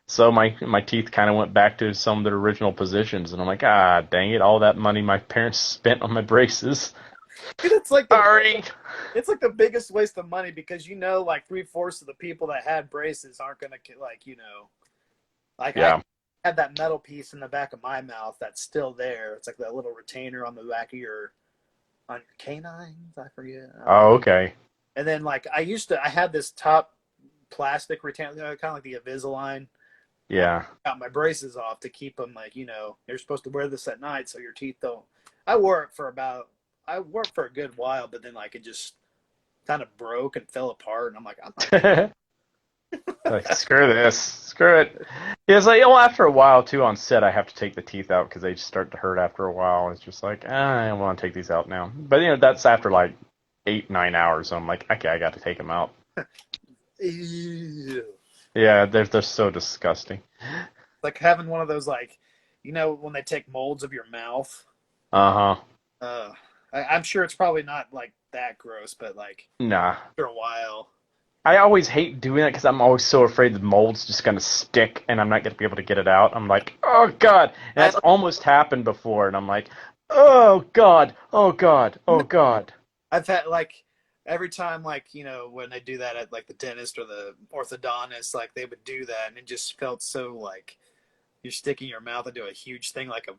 so my teeth kind of went back to some of their original positions. And I'm like, ah, dang it, all that money my parents spent on my braces.
And it's like
Sorry.
it's like the biggest waste of money because like 3/4 of the people that had braces aren't gonna like like
Yeah.
I had that metal piece in the back of my mouth that's still there. It's like that little retainer on the back of on your canines. I forget.
Oh, okay.
And then like I had this top plastic retainer, kind of like the Invisalign.
Yeah.
Got my braces off to keep them like you're supposed to wear this at night so your teeth don't. I wore it for a good while, but then like it just kind of broke and fell apart, and I'm like, I'm not.
Like, screw this. Screw it. Yeah, it's like, after a while, too, on set, I have to take the teeth out because they just start to hurt after a while. It's just like, I don't want to take these out now. But, that's after like 8, 9 hours. So I'm like, okay, I got to take them out.
Ew.
Yeah, they're so disgusting.
Like having one of those like, when they take molds of your mouth.
Uh-huh.
I'm sure it's probably not like that gross, but like
Nah.
after a while.
I always hate doing that because I'm always so afraid the mold's just going to stick and I'm not going to be able to get it out. I'm like, oh, God. And that's almost happened before. And I'm like, oh, God. Oh, God. Oh, God.
I've had like every time like when they do that at like the dentist or the orthodontist, like they would do that and it just felt so like you're sticking your mouth into a huge thing like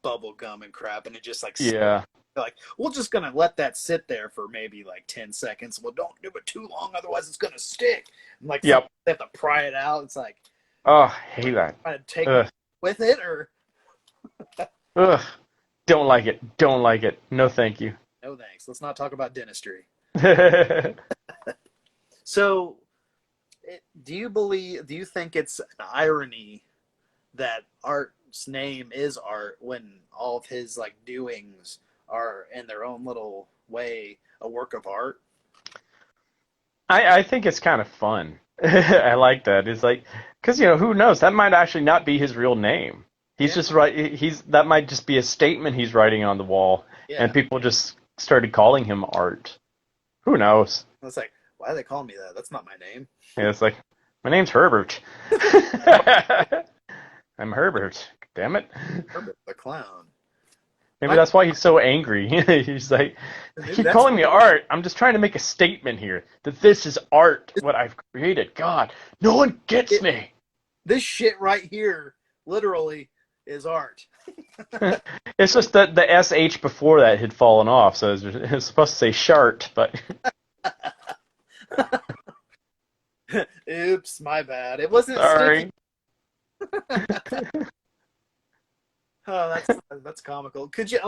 bubble gum and crap, and it just like
Yeah.
like we're just gonna let that sit there for maybe like 10 seconds. Well, don't do it too long, otherwise it's gonna stick. And like
Yep.
they have to pry it out. It's like,
Oh, I hate that.
trying to take
Ugh.
it with it or
Ugh. Don't like it. Don't like it. No, thank you.
no thanks. Let's not talk about dentistry. So, do you think it's an irony that art's name is art when all of his like doings are in their own little way a work of art?
I think it's kind of fun. I like that. It's like, because, who knows? That might actually not be his real name. He's
Yeah.
just that might just be a statement he's writing on the wall,
Yeah.
and people just started calling him art. Who knows?
It's like, Why are they calling me that? That's not my name.
Yeah, it's like, my name's Herbert. I'm Herbert. Damn it.
Herbert the clown.
Maybe
My,
that's why he's so angry. He's like, they
maybe
keep
that's
calling me art. I'm just trying to make a statement here that this is art, what I've created. God, no one gets
it,
me.
this shit right here, literally, is art.
It's just that the SH before that had fallen off, so it's supposed to say shart, but
Oops, my bad. It wasn't sticky.
sorry.
Oh, that's comical. Could you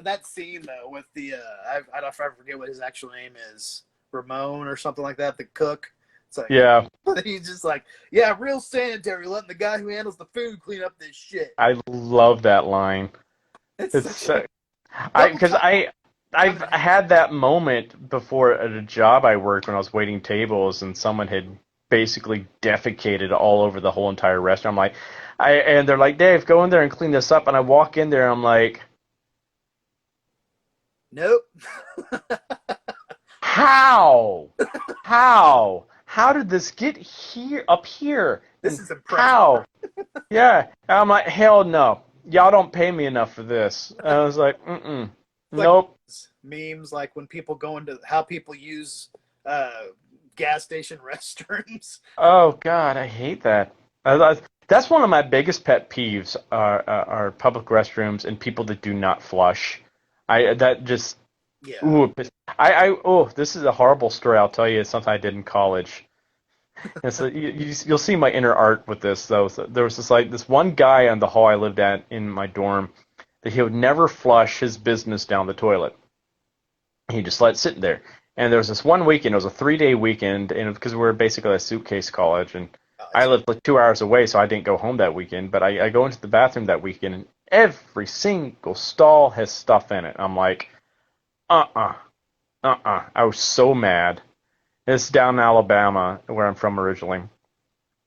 that scene though with the I don't I forget what his actual name is, Ramon or something like that, the cook. It's like
Yeah,
he's just like, yeah, real sanitary, letting the guy who handles the food clean up this shit.
I love that line.
It's
It's
such a
so,
double
because I've
common.
had that moment before at a job I worked when I was waiting tables and someone had basically defecated all over the whole entire restaurant. I'm like, and they're like, Dave, go in there and clean this up. And I walk in there, and I'm like,
Nope.
how? How did this get here, up here?
This
And
is impressive.
how? Yeah. And I'm like, hell no. Y'all don't pay me enough for this. And I was like,
Like
nope.
memes, like when people go into how people use uh, gas station restrooms.
Oh God, I hate that. That's one of my biggest pet peeves are public restrooms and people that do not flush. I that just
Yeah.
ooh, oh, this is a horrible story. I'll tell you. It's something I did in college. And so you'll see my inner art with this though. So there was this one guy on the hall I lived at in my dorm that he would never flush his business down the toilet. He just let it sit there. And there was this one weekend. It was a 3-day weekend, and because we were basically a suitcase college, and I lived like 2 hours away, so I didn't go home that weekend. But I go into the bathroom that weekend, and every single stall has stuff in it. I'm like, I was so mad. It's down in Alabama, where I'm from originally,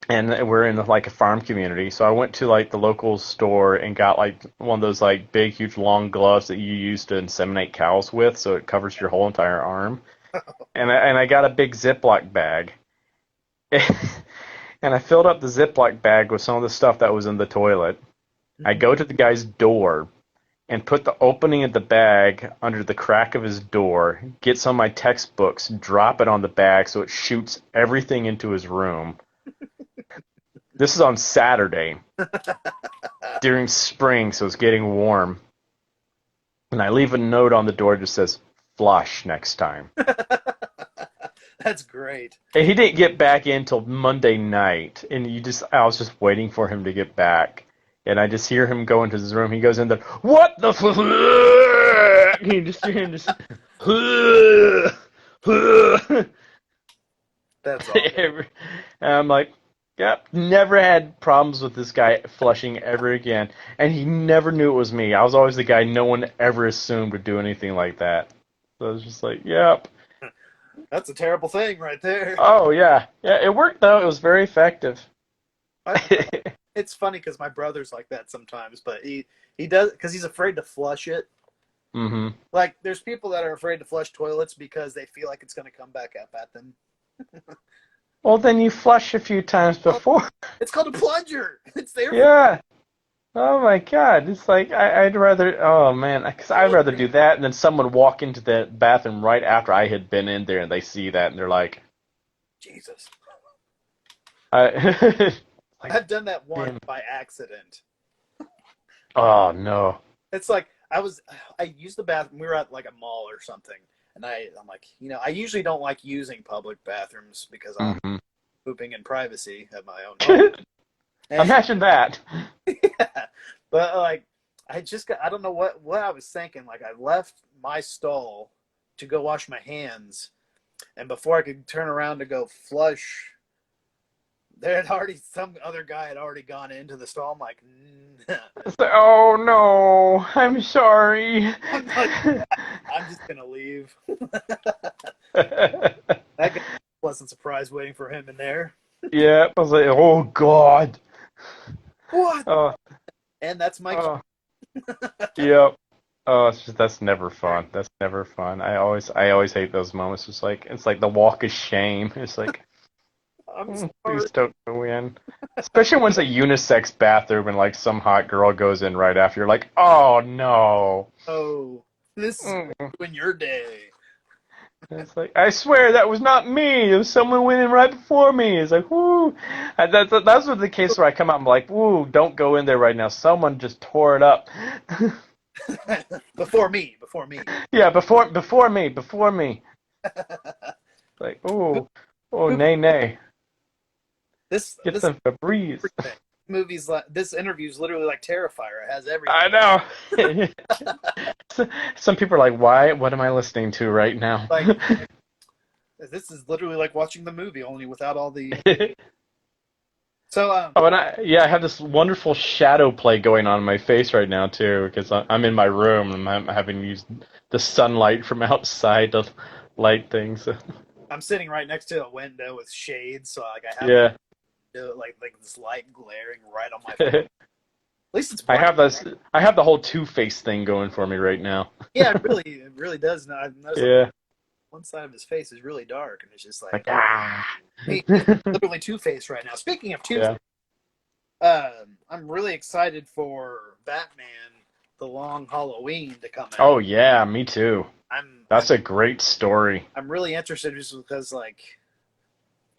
and we're in like a farm community. So I went to like the local store and got like one of those like big, huge, long gloves that you use to inseminate cows with, so it covers your whole entire arm. And I got a big Ziploc bag, and I filled up the Ziploc bag with some of the stuff that was in the toilet. I go to the guy's door and put the opening of the bag under the crack of his door, get some of my textbooks, drop it on the bag so it shoots everything into his room. This is on Saturday during spring, so it's getting warm. And I leave a note on the door that just says, flush next time.
That's great.
And he didn't get back in till Monday night, and I was just waiting for him to get back. And I just hear him go into his room. He goes in there, what the fuck? He just hear him just,
That's awesome.
and I'm like, yep, never had problems with this guy flushing ever again. And he never knew it was me. I was always the guy no one ever assumed would do anything like that. So I was just like, yep.
That's a terrible thing right there.
Oh, yeah. Yeah, it worked, though. It was very effective.
It's funny because my brother's like that sometimes, but he does because he's afraid to flush it.
Mm-hmm.
Like there's people that are afraid to flush toilets because they feel like it's going to come back up at them.
Well, then you flush a few times before.
It's called a plunger. It's there.
Yeah. Oh my God. It's like I'd rather. Oh man, because I'd rather do that and then someone walk into the bathroom right after I had been in there and they see that and they're like,
Jesus.
like,
I've done that once
damn.
by accident.
Oh no.
It's like I used the bathroom. We were at like a mall or something, and I'm like, I usually don't like using public bathrooms because I'm
Mm-hmm.
pooping in privacy at my own home.
Imagine that.
Yeah, but like I don't know what I was thinking. Like I left my stall to go wash my hands, and before I could turn around to go flush, some other guy had already gone into the stall. I'm like,
It's like, oh no, I'm sorry.
I'm just gonna leave. That guy wasn't surprised waiting for him in there.
Yeah, I was like, oh God.
What?
Oh,
And that's my
oh. Yep. Oh, that's never fun. That's never fun. I always hate those moments. It's like the walk of shame. It's like,
I'm sorry.
please don't go in. Especially when it's a unisex bathroom and like some hot girl goes in right after. You're like, oh no.
Oh, this is going
Mm.
to ruin your day.
It's like, I swear that was not me. It was someone went in right before me. It's like, whoo. And that's what the case where I come out. I'm like, woo, don't go in there right now. Someone just tore it up.
Before me, before me.
Yeah, before me. Like, ooh, oh,
Who-
nay, nay.
This
Get
this
some Febreze.
everything. Movie's like this interview is literally like Terrifier. It has everything.
I know. Some people are like, why? What am I listening to right now?
Like this is literally like watching the movie, only without all the. So
Oh, and I have this wonderful shadow play going on in my face right now too, because I'm in my room and I'm having used the sunlight from outside to light things.
I'm sitting right next to a window with shades, so like I have
Yeah.
like this light glaring right on my face. At least it's
I
bright.
have this. I have the whole Two-Face thing going for me right now.
Yeah, it really does. Now I've noticed like
Yeah.
one side of his face is really dark, and it's just like,
Like
oh,
ah.
he's literally Two Face right now. Speaking of Two,
Yeah.
I'm really excited for Batman: The Long Halloween to come out.
Oh yeah, me too.
I'm I'm
That's a great story.
I'm really interested just because like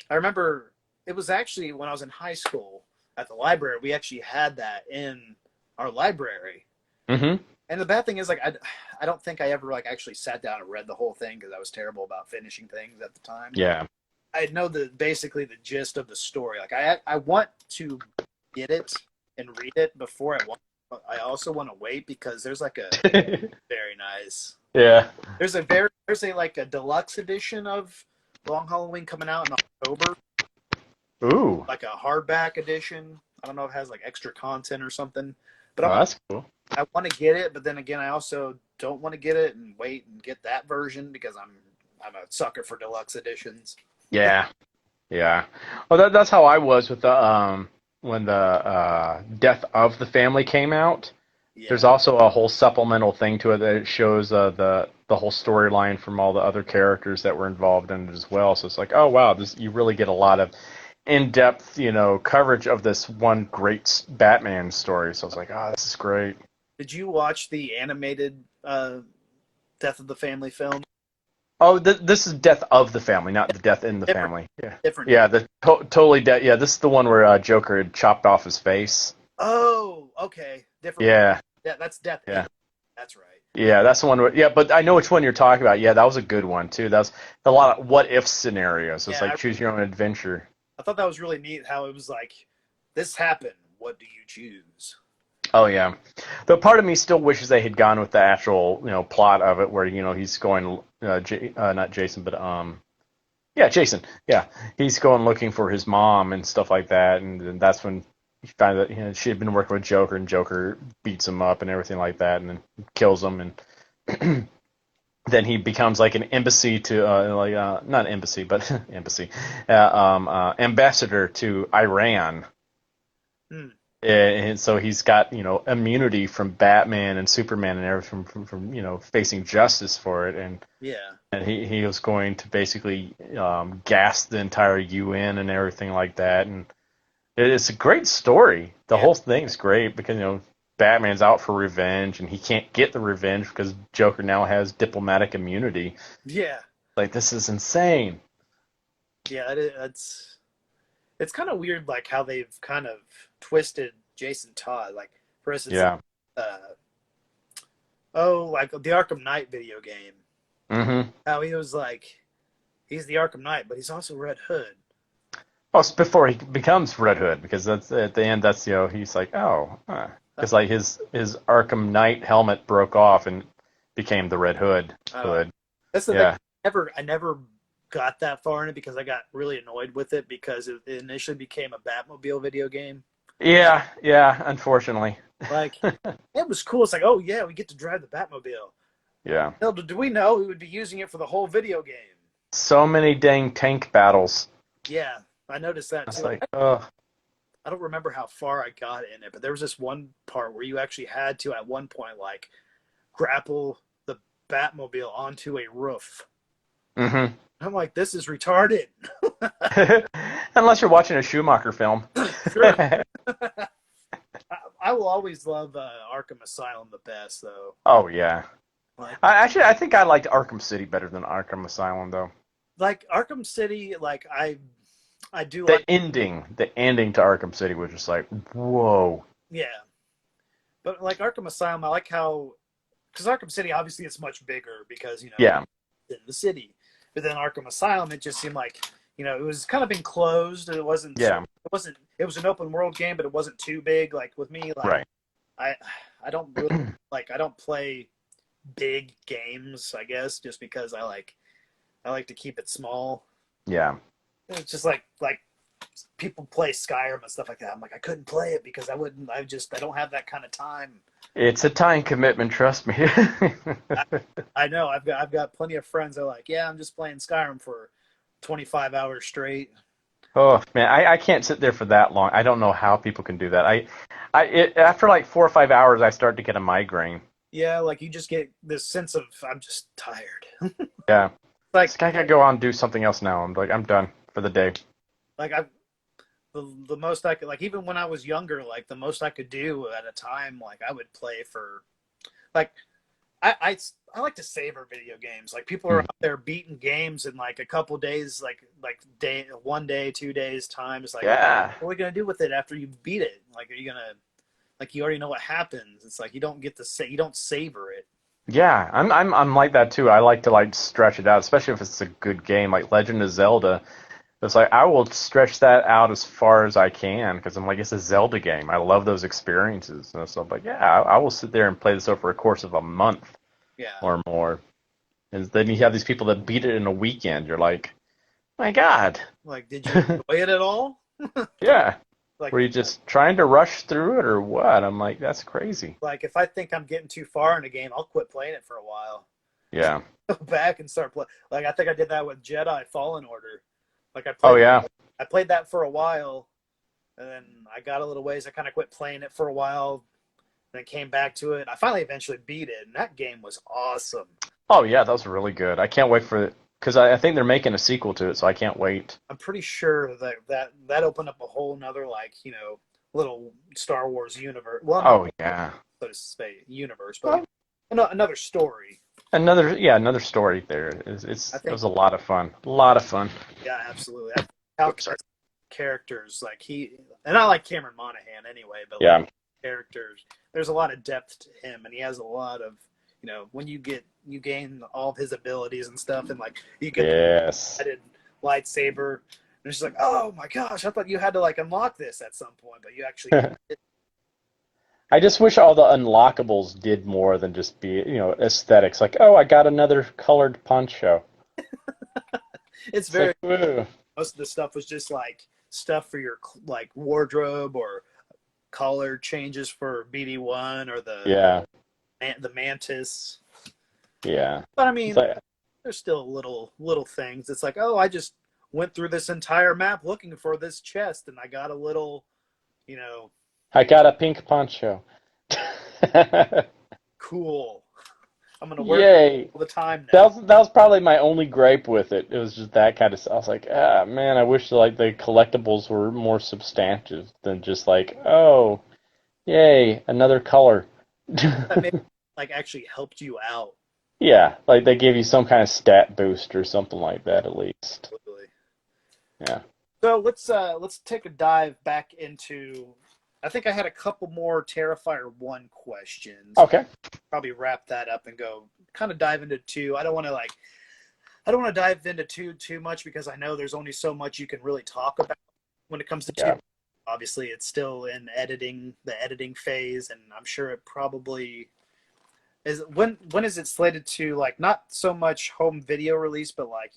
I remember it was actually when I was in high school at the library. We actually had that in our library.
Hmm.
And the bad thing is, like, I don't think I ever like actually sat down and read the whole thing because I was terrible about finishing things at the time.
Yeah.
I know basically the gist of the story. Like, I want to get it and read it before I want. But I also want to wait because there's like a very nice.
Yeah.
There's a like a deluxe edition of Long Halloween coming out in October,
Ooh.
like a hardback edition. I don't know if it has like extra content or something, but
Oh, that's cool.
I want to get it, but then again, I also don't want to get it and wait and get that version because I'm a sucker for deluxe editions.
Yeah. Yeah. Well, that's how I was with the when the Death of the Family came out. There's
Yeah,
also a whole supplemental thing to it that shows the whole storyline from all the other characters that were involved in it as well. So it's like, oh wow, this you really get a lot of in-depth, coverage of this one great Batman story. So I was like, oh, this is great.
did you watch the animated Death of the Family film?
Oh, this is Death of the Family, not the Death in the
Different,
Family. Yeah,
different.
yeah, the totally dead. Yeah, this is the one where Joker had chopped off his face.
Oh, okay, different one.
Yeah,
Yeah, that's Death in.
yeah,
That's right.
yeah. That's the one. Yeah, but I know which one you're talking about. Yeah, that was a good one too. That was a lot of what if scenarios. It's
Yeah,
like choose your own adventure.
I thought that was really neat how it was like, this happened. What do you choose?
Oh yeah. Though part of me still wishes they had gone with the actual, plot of it, where he's going, not Jason, but yeah, Jason. Yeah, he's going looking for his mom and stuff like that, and then that's when he found that she had been working with Joker, and Joker beats him up and everything like that, and then kills him, and then he becomes like an embassy to not embassy, but embassy, ambassador to Iran.
Hmm.
And so he's got, immunity from Batman and Superman and everything from facing justice for it,
Yeah,
and he was going to basically gas the entire UN and everything like that, and it's a great story. The
yeah,
whole thing's great because Batman's out for revenge and he can't get the revenge because Joker now has diplomatic immunity.
yeah,
Like this is insane.
yeah. It's kind of weird, like how they've kind of twisted Jason Todd. Like, for instance,
Yeah.
uh, oh, like the Arkham Knight video game.
Mm-hmm.
How he was like, he's the Arkham Knight, but he's also Red Hood.
Oh, it's before he becomes Red Hood, because that's at the end. That's he's like, oh, because like his Arkham Knight helmet broke off and became the Red Hood.
Uh,
Hood.
that's the thing.
Yeah.
I never got that far in it because I got really annoyed with it because it initially became a Batmobile video game.
Yeah. Yeah. Unfortunately.
Like, it was cool. It's like, oh yeah, we get to drive the Batmobile.
Yeah.
Little did we know we would be using it for the whole video game.
So many dang tank battles.
Yeah, I noticed that
It's
too.
like, oh,
I don't remember how far I got in it, but there was this one part where you actually had to, at one point, like, grapple the Batmobile onto a roof.
Hmm.
I'm like, this is retarded.
Unless you're watching a Schumacher film.
True. I will always love Arkham Asylum the best, though.
Oh yeah.
Like,
I think I liked Arkham City better than Arkham Asylum though.
like Arkham City, like I do
The
like,
ending to Arkham City was just like, whoa.
yeah. But like Arkham Asylum, I like how, because Arkham City obviously it's much bigger because
Yeah,
in the city, but then Arkham Asylum it just seemed like it was kind of enclosed.
yeah,
It was an open world game, but it wasn't too big. Like with me, like
right.
I I don't really like I don't play big games. I guess just because I like to keep it small.
Yeah.
It's just like people play Skyrim and stuff like that. I'm like I couldn't play it because I wouldn't. I don't have that kind of time.
It's a time commitment, trust me.
I know I've got plenty of friends that are like, yeah, I'm just playing Skyrim for 25 hours straight.
Oh man, I can't sit there for that long. I don't know how people can do that. After like 4 or 5 hours, I start to get a migraine.
Yeah, like you just get this sense of I'm just tired.
Yeah,
like
I gotta go on and do something else now. I'm done for the day.
like I the most I could, like even when I was younger, like the most I could do at a time, like I would play for like I like to savor video games. Like people are
Hmm.
out there beating games in like a couple days, like day 1 day, 2 days time. It's like
Yeah,
what are we gonna do with it after you beat it? Like are you gonna like you already know what happens? It's like you don't get to say you don't savor it.
yeah. I'm like that too. I like to like stretch it out, especially if it's a good game like Legend of Zelda. It's like I will stretch that out as far as I can because I'm like it's a Zelda game. I love those experiences and stuff. But yeah, I will sit there and play this over a course of a month
Yeah.
or more. And then you have these people that beat it in a weekend. You're like, my God,
Like did you enjoy it at all?
yeah.
Like
Were you just trying to rush through it or what? I'm like, that's crazy.
like if I think I'm getting too far in a game, I'll quit playing it for a while.
Yeah.
Go back and start playing. Like I think I did that with Jedi Fallen Order. Like
Oh yeah.
I played that for a while, and then I got a little ways. I kind of quit playing it for a while, then came back to it. I finally eventually beat it, and that game was awesome.
Oh yeah, that was really good. I can't wait for it because I think they're making a sequel to it, so I can't wait.
I'm pretty sure that opened up a whole nother little Star Wars universe. Well, not
Oh yeah.
so to say universe,
Well,
but another story.
another story there.
I
It
think
was a lot of fun. A lot of fun.
yeah, absolutely. How
Oops, sorry.
characters like and I like Cameron Monaghan anyway, but
Yeah.
like characters, there's a lot of depth to him, and he has a lot of when you gain all of his abilities and stuff, and like you get
Yes.
the added lightsaber, and it's just like, oh my gosh, I thought you had to like unlock this at some point, but you actually did.
I just wish all the unlockables did more than just be, aesthetics. Like, oh, I got another colored poncho.
It's
It's
very
like, woo.
most of the stuff was just like stuff for your like wardrobe or color changes for BD1 or
Yeah,
the mantis.
yeah.
But I
It's
mean,
like,
there's still little things. It's like, oh, I just went through this entire map looking for this chest, and I got a little, you know,
I got a pink poncho.
cool. I'm gonna wear it
Yay.
all the time
That
now.
was probably my only gripe with it. It was just that kind of stuff. I was like, ah, man, I wish like the collectibles were more substantive than just like, oh, yay, another color.
That maybe like actually helped you out.
Yeah, like they gave you some kind of stat boost or something like that at least.
Totally.
Yeah.
So let's take a dive back into. I think I had a couple more Terrifier 1 questions.
Okay.
Probably wrap that up and go kind of dive into 2. I don't want to dive into 2 too much because I know there's only so much you can really talk about when it comes to 2.
Yeah.
Obviously, it's still in the editing phase, and I'm sure it probably is. When is it slated to, like, not so much home video release, but like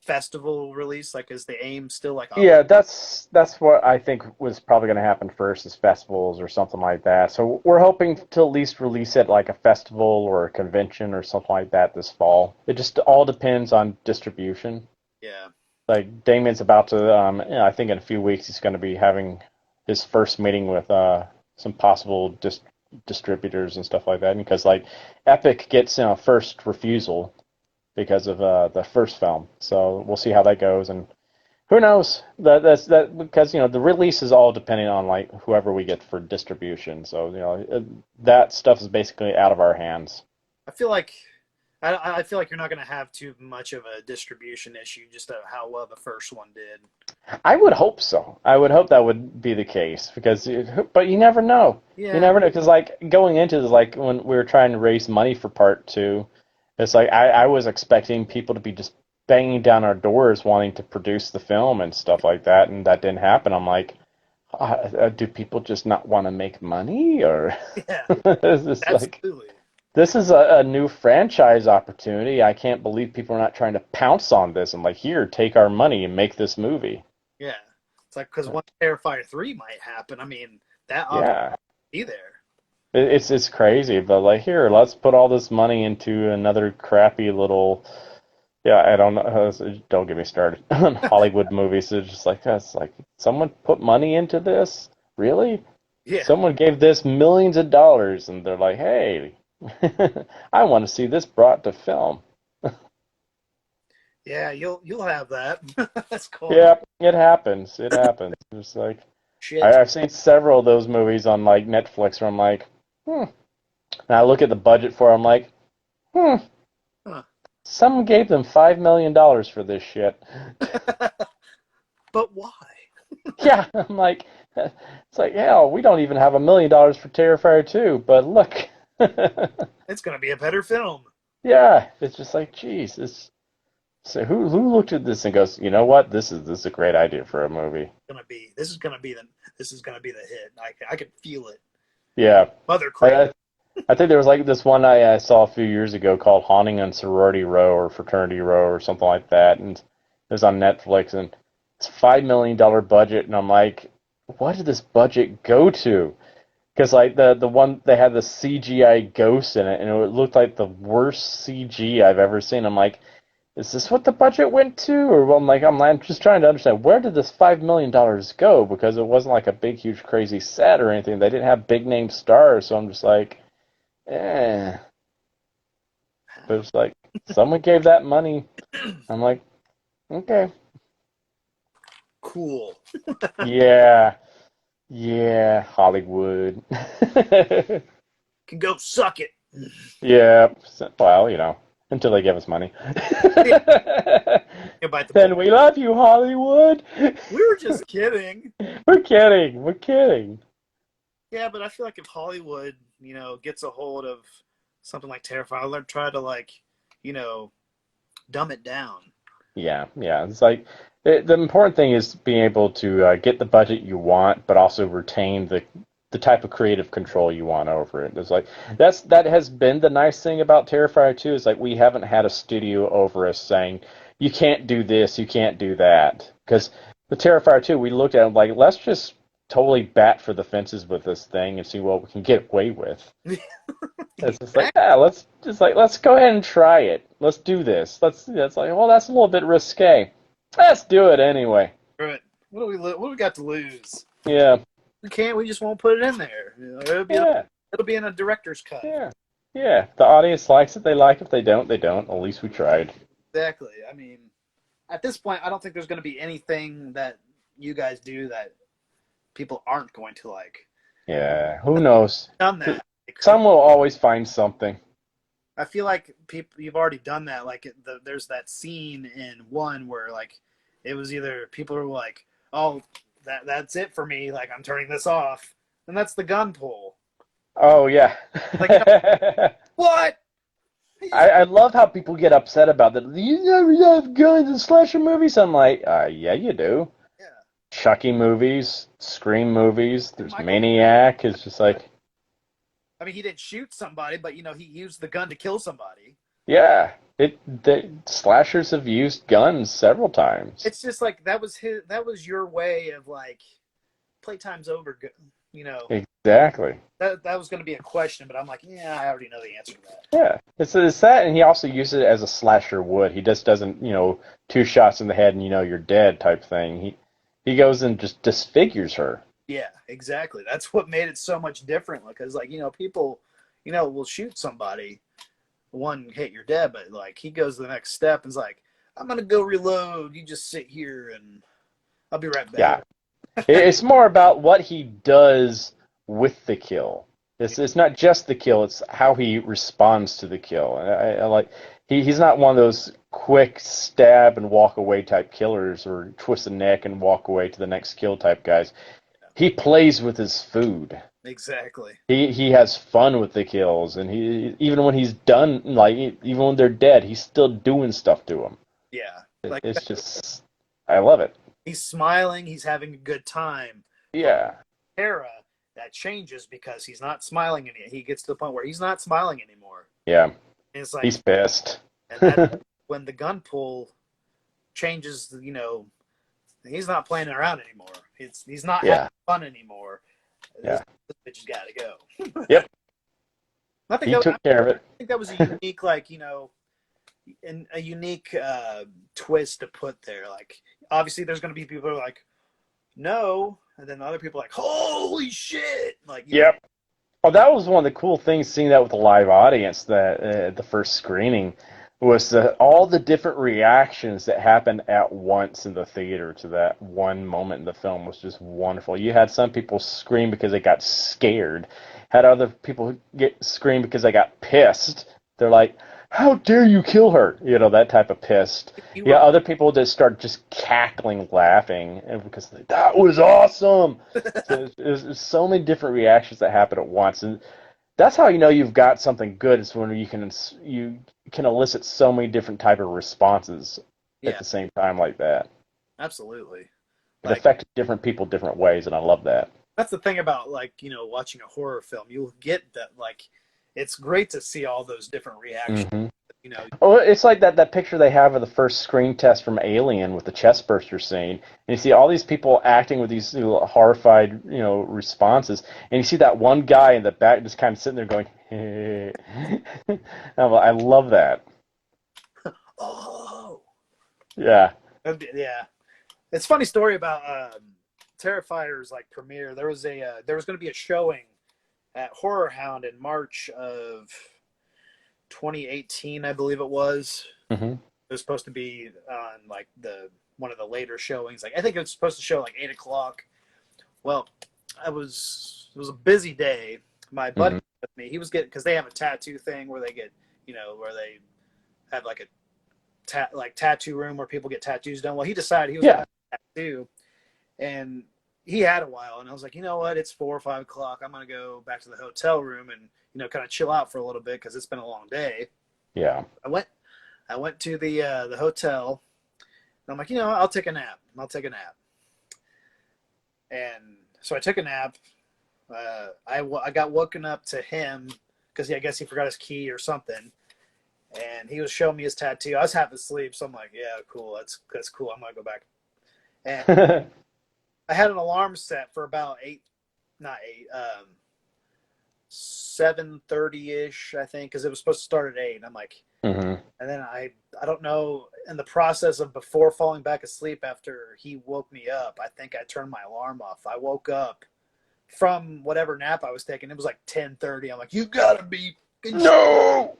festival release? Like, is the aim still like?
Yeah, that's what I think was probably going to happen first is festivals or something like that. So we're hoping to at least release it like a festival or a convention or something like that this fall. It just all depends on distribution.
Yeah.
Like Damien's about to, I think in a few weeks he's going to be having his first meeting with some possible distributors and stuff like that, because like Epic gets first refusal because of the first film. So we'll see how that goes, and who knows? That's because the release is all depending on like whoever we get for distribution. So that stuff is basically out of our hands.
I feel like I feel like you're not going to have too much of a distribution issue, just how well the first one did.
I would hope so. I would hope that would be the case but you never know.
Yeah.
You never know, because like going into this, like when we were trying to raise money for part two, it's like I was expecting people to be just banging down our doors wanting to produce the film and stuff like that, and that didn't happen. I'm like, do people just not want to make money, or
Yeah,
absolutely. This is a new franchise opportunity. I can't believe people are not trying to pounce on this and like, here, take our money and make this movie.
Yeah, it's like, because once Terrifier 3 might happen, I mean, that ought be there.
It's crazy, but like, here, let's put all this money into another crappy little. Yeah, I don't know. Don't get me started on Hollywood movies. It's just like, that's like, someone put money into this? Really?
Yeah.
Someone gave this millions of dollars, and they're like, hey, I want to see this brought to film.
Yeah, you'll have that. That's cool.
Yeah, it happens. It happens. It's like,
shit.
I've seen several of those movies on like Netflix where I'm like, And I look at the budget for it, I'm like, Huh. Someone gave them $5 million for this shit.
But why?
Yeah, I'm like, it's like, hell, we don't even have $1 million for Terrifier 2, but look.
It's going to be a better film.
Yeah, it's just like, geez, so who looked at this and goes, you know what, this is a great idea for a movie.
This is gonna be the hit. I can feel it.
Yeah.
Mother crap.
I think there was like this one I saw a few years ago called Haunting on Sorority Row or Fraternity Row or something like that, and it was on Netflix, and it's $5 million budget, and I'm like, what did this budget go to? Because like the one, they had the CGI ghost in it, and it looked like the worst CG I've ever seen. I'm like, is this what the budget went to? Or I'm just trying to understand, where did this $5 million go? Because it wasn't like a big, huge, crazy set or anything. They didn't have big name stars, so I'm just like, But it's like, someone gave that money. I'm like, okay.
Cool.
Yeah, Hollywood.
Can go suck it.
Yeah, well, until they give us money. Then we love you, Hollywood.
We were just kidding.
We're kidding.
Yeah, but I feel like if Hollywood, gets a hold of something like Terrifier, they'll try to dumb it down. Yeah.
It's like the important thing is being able to get the budget you want, but also retain the type of creative control you want over it. It's like that has been the nice thing about Terrifier 2 is like we haven't had a studio over us saying you can't do this, you can't do that. Because the Terrifier 2, we looked at it like, let's just totally bat for the fences with this thing and see what we can get away with. It's just like, let's go ahead and try it. Let's do this. It's like, well, that's a little bit risque. Let's do it anyway.
Right. What do we got to lose?
Yeah.
We can't. We just won't put it in there. It'll be in a director's cut.
Yeah. If the audience likes it, they like it. If they don't, they don't. At least we tried.
Exactly. I mean, at this point, I don't think there's going to be anything that you guys do that people aren't going to like.
Yeah. Who knows?
Done that.
Some will always find something.
I feel like you've already done that. Like there's that scene in one where like it was either people were like, oh, that's it for me. Like I'm turning this off, and that's the gun pull.
Oh yeah.
Like, what?
I love how people get upset about that. You never have guns in slasher movies. I'm like, yeah, you do.
Yeah.
Chucky movies, Scream movies. There's Maniac. It's just like.
I mean, he didn't shoot somebody, but he used the gun to kill somebody.
Yeah, the slashers have used guns several times.
It's just like that was your way of like, playtime's over.
Exactly.
That was going to be a question, but I'm like, yeah, I already know the answer to that.
Yeah, it's that, and he also uses it as a slasher would. He just doesn't, 2 shots in the head and you're dead type thing. He goes and just disfigures her.
Yeah, exactly. That's what made it so much different. Because, like, people, will shoot somebody, one hit, you're dead. But, like, he goes to the next step and is like, I'm going to go reload. You just sit here and I'll be right back.
Yeah. It's more about what he does with the kill. It's not just the kill; it's how he responds to the kill. And I like he's not one of those quick stab and walk away type killers or twist the neck and walk away to the next kill type guys. He plays with his food.
Exactly.
He has fun with the kills, and he even when he's done, like even when they're dead, he's still doing stuff to them.
Yeah. Like,
It's just I love it.
he's smiling, he's having a good time. But
Yeah,
Hera, that changes because he's not smiling any. He gets to the point where he's not smiling anymore.
yeah,
And it's like,
he's pissed.
and that when the gun pull changes, he's not playing around anymore. He's not having
Yeah,
fun anymore. This,
yeah,
this bitch has got to go.
yep.
I think
He took care of it.
that was a unique, like, and a unique twist to put there. Like, obviously, there's going to be people who are like, no, and then other people are like, holy shit! Like,
Yep. Oh, that was one of the cool things seeing that with a live audience that the first screening was all the different reactions that happened at once in the theater to that one moment in the film was just wonderful. You had some people scream because they got scared, had other people get scream because they got pissed. They're like, "How dare you kill her?" You know, that type of pissed. Yeah, other people just start just cackling, laughing, and because that was awesome. So there's so many different reactions that happen at once, and that's how you know you've got something good. Is when you can elicit so many different type of responses at
yeah,
the same time like that.
absolutely.
It
Like,
affects different people different ways, and I love that.
that's the thing about, like, watching a horror film. You'll get that, like, it's great to see all those different reactions.
Hmm.
You know,
Oh, it's like that picture they have of the first screen test from Alien with the chest burster scene, and you see all these people acting with these horrified, responses, and you see that one guy in the back just kind of sitting there going, "Hey." I love that.
oh,
Yeah.
yeah. It's a funny story about Terrifier's, like, premiere. There was going to be a showing at Horror Hound in March of 2018, I believe it was.
Hmm.
It was supposed to be on, like, the one of the later showings. Like, I think it was supposed to show like 8 o'clock. Well, it was a busy day. My buddy
Hmm.
with me, he was getting, because they have a tattoo thing where they get, where they have like a tattoo room where people get tattoos done. Well, he decided he was going
Yeah.
to have a tattoo, and he had a while, and I was like, you know what? It's 4 or 5 o'clock. I'm going to go back to the hotel room and kind of chill out for a little bit because it's been a long day.
Yeah.
I went to the hotel, and I'm like, I'll take a nap. And so I took a nap. I got woken up to him because I guess he forgot his key or something, and he was showing me his tattoo. I was half asleep, so I'm like, yeah, cool, that's cool. I'm gonna go back. And I had an alarm set for about 7:30 ish, I think, because it was supposed to start at 8. And I'm like,
Hmm.
and then I don't know, in the process of before falling back asleep after he woke me up, I think I turned my alarm off. I woke up from whatever nap I was taking. It was like 10:30. I'm like, you gotta be
No.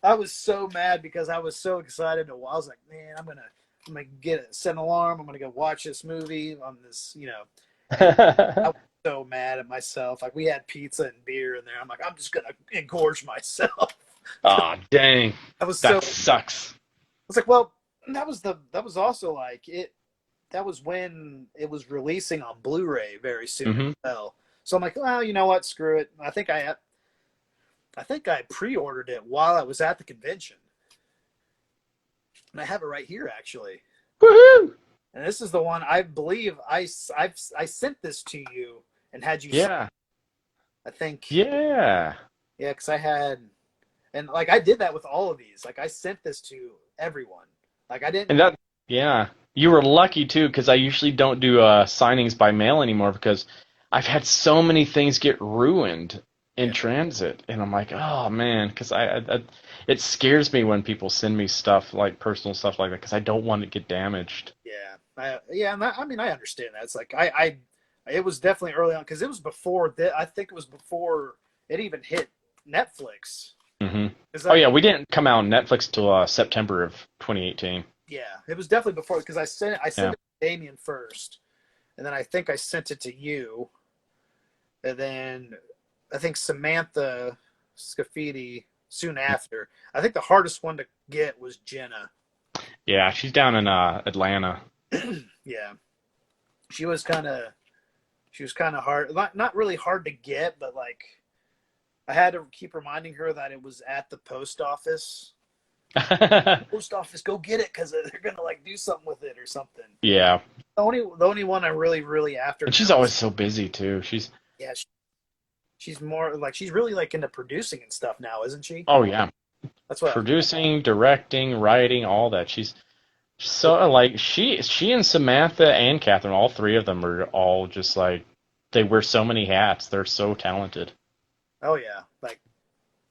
I was so mad because I was so excited. I was like, man, I'm gonna set an alarm. I'm gonna go watch this movie on this, and I was so mad at myself. Like, we had pizza and beer in there. I'm like, I'm just gonna engorge myself.
Aw, dang.
I was so
That sucks.
was like, well, that was also like it. That was when it was releasing on Blu-ray very soon
Hmm.
as well. So I'm like, well, you know what? Screw it. I think I pre-ordered it while I was at the convention, and I have it right here actually.
Woohoo!
And this is the one I believe I sent this to you and had you.
Yeah.
I think,
Yeah.
yeah, because I had, and like I did that with all of these. Like, I sent this to everyone. Like, I didn't.
And yeah. You were lucky too, because I usually don't do signings by mail anymore because I've had so many things get ruined in
Yeah,
transit, and I'm like, oh man, because it scares me when people send me stuff like personal stuff like that because I don't want it to get damaged.
yeah, yeah. And I mean, I understand that. It's like I It was definitely early on because it was before that. I think it was before it even hit Netflix.
Hmm.
'Cause
Oh yeah, we didn't come out on Netflix till September of 2018.
yeah, it was definitely before because I sent
Yeah.
it to Damien first, and then I think I sent it to you, and then I think Samantha Scafidi soon after. I think the hardest one to get was Jenna.
Yeah, she's down in Atlanta.
Yeah, she was kind of hard, not really hard to get, but like I had to keep reminding her that it was at the post office. Post office, go get it because they're gonna like do something with it or something.
Yeah,
The only one I really after
and she's
now
always
is
so busy too. She's
yeah. She's more like she's really like into producing and stuff now, isn't she?
oh yeah,
That's what.
producing, directing, writing, all that. She's so like she and Samantha and Catherine, all three of them are all just like they wear so many hats. They're so talented.
Oh yeah, like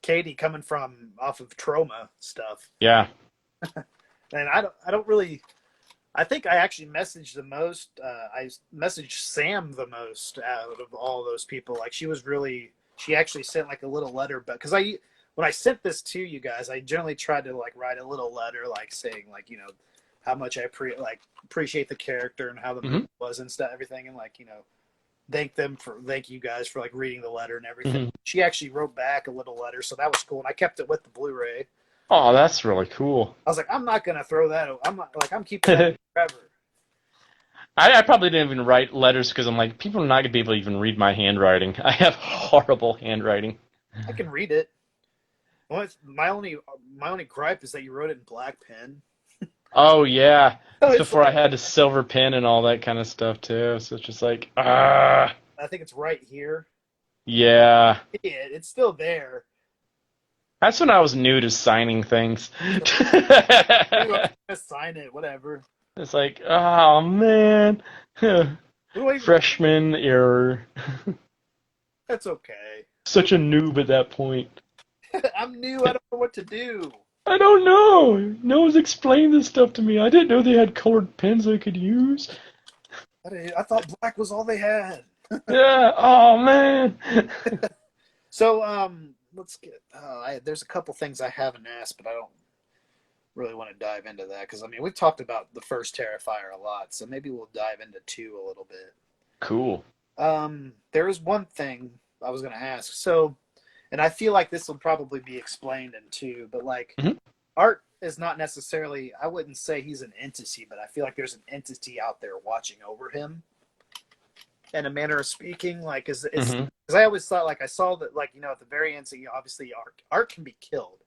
Katie coming from off of Trauma stuff,
Yeah.
and I don't really. I think I actually messaged the most. I messaged Sam the most out of all those people. Like she actually sent like a little letter, but because when I sent this to you guys, I generally tried to like write a little letter, like saying like how much I appreciate the character and how the movie was and stuff, everything, and like thank you guys for like reading the letter and everything.
Hmm.
She actually wrote back a little letter, so that was cool, and I kept it with the Blu-ray.
Oh, that's really cool.
I was like, I'm not gonna throw that. I'm keeping that forever.
I probably didn't even write letters because I'm like, people are not gonna be able to even read my handwriting. I have horrible handwriting.
I can read it. My only gripe is that you wrote it in black pen.
Oh yeah,
Oh,
it's
it's
before I
like,
had a silver pen and all that kind of stuff too. So it's just like, ah,
I think it's right here.
yeah.
Yeah, it's still there.
That's when I was new to signing things.
Maybe I'm gonna sign it, whatever.
It's like, oh man,
Who do I even,
freshman error.
that's okay.
Such a noob at that point.
I'm new. I don't know what to do.
I don't know. No one's explained this stuff to me. I didn't know they had colored pens I could use.
I thought black was all they had.
Yeah. Oh man.
So let's get. There's a couple things I haven't asked, but I don't really want to dive into that because I mean we've talked about the first Terrifier a lot, so maybe we'll dive into two a little bit.
Cool.
There is one thing I was going to ask. So, and I feel like this will probably be explained in two, but like
Hmm.
Art is not necessarily. I wouldn't say he's an entity, but I feel like there's an entity out there watching over him. In a manner of speaking, like is
Hmm.
because I always thought like I saw that like at the very end, so obviously Art can be killed,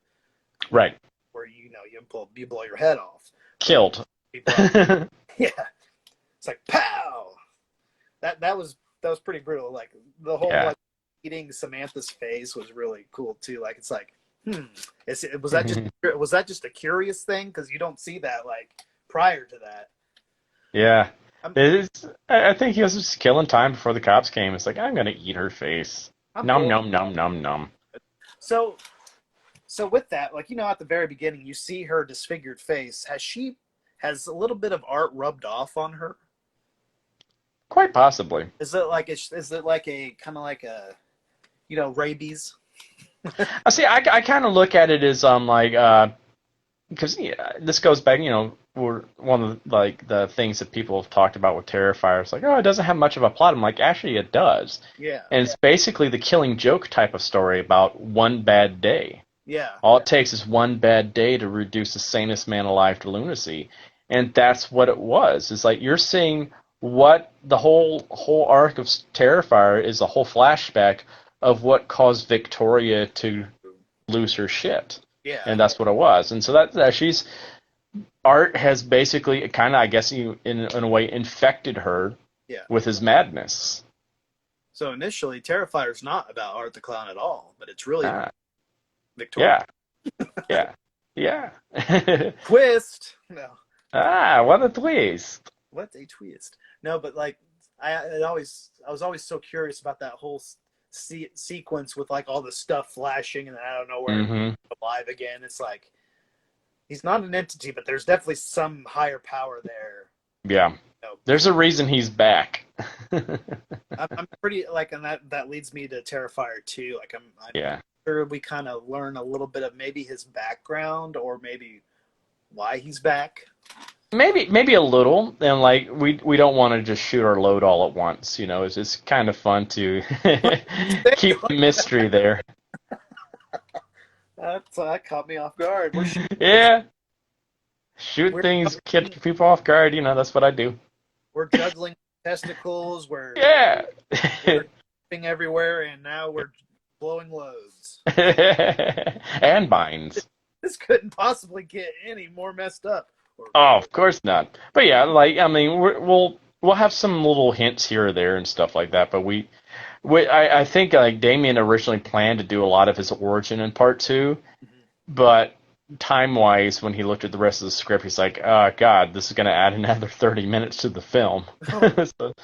Right.
where you blow your head off.
Killed.
Yeah, it's like pow. That was pretty brutal. Like the whole
Yeah.
like eating Samantha's face was really cool too. Like it's like was that just a curious thing because you don't see that like prior to that.
Yeah.
I'm
It is. I think he was just killing time before the cops came. It's like I'm gonna eat her face.
I'm
Num
cool.
num num num num.
So with that, like at the very beginning, you see her disfigured face. Has a little bit of Art rubbed off on her?
Quite possibly.
Is it like a kind of like a rabies?
I see. I kind of look at it as like because yeah, this goes back. We're one of like the things that people have talked about with Terrifier. It's like, oh, it doesn't have much of a plot. I'm like, actually, it does,
Yeah,
and it's basically the Killing Joke type of story about one bad day.
yeah,
All it takes is one bad day to reduce the sanest man alive to lunacy, and that's what it was. It's like you're seeing what the whole arc of Terrifier is a whole flashback of what caused Victoria to lose her shit,
yeah,
and that's what it was. And so that she's Art has basically kind of, I guess, in a way, infected her
yeah.
with his madness.
So initially, Terrifier's not about Art the Clown at all, but it's really
Ah,
Victoria.
yeah, yeah, yeah.
Twist. No,
What a twist!
what a twist. No, but like I was always so curious about that whole sequence with like all the stuff flashing and then I don't know where
Hmm.
alive again. It's like he's not an entity, but there's definitely some higher power there.
Yeah.
know,
There's a reason he's back.
I'm pretty like, and that leads me to Terrifier 2. Like I'm
Yeah.
sure we kind of learn a little bit of maybe his background or maybe why he's back.
Maybe a little, and like we don't want to just shoot our load all at once. It's just kind of fun to keep the mystery there.
That caught me off guard.
Yeah, shoot
We're
things, catch people off guard. That's what I do.
we're juggling testicles.
Yeah.
We're jumping everywhere, and now we're blowing loads.
And binds.
This couldn't possibly get any more messed up.
Oh, of course not. But yeah, like I mean, we'll have some little hints here or there and stuff like that. But I think like Damien originally planned to do a lot of his origin in part two, but time wise, when he looked at the rest of the script, he's like, "Oh God, this is going to add another 30 minutes to the film. So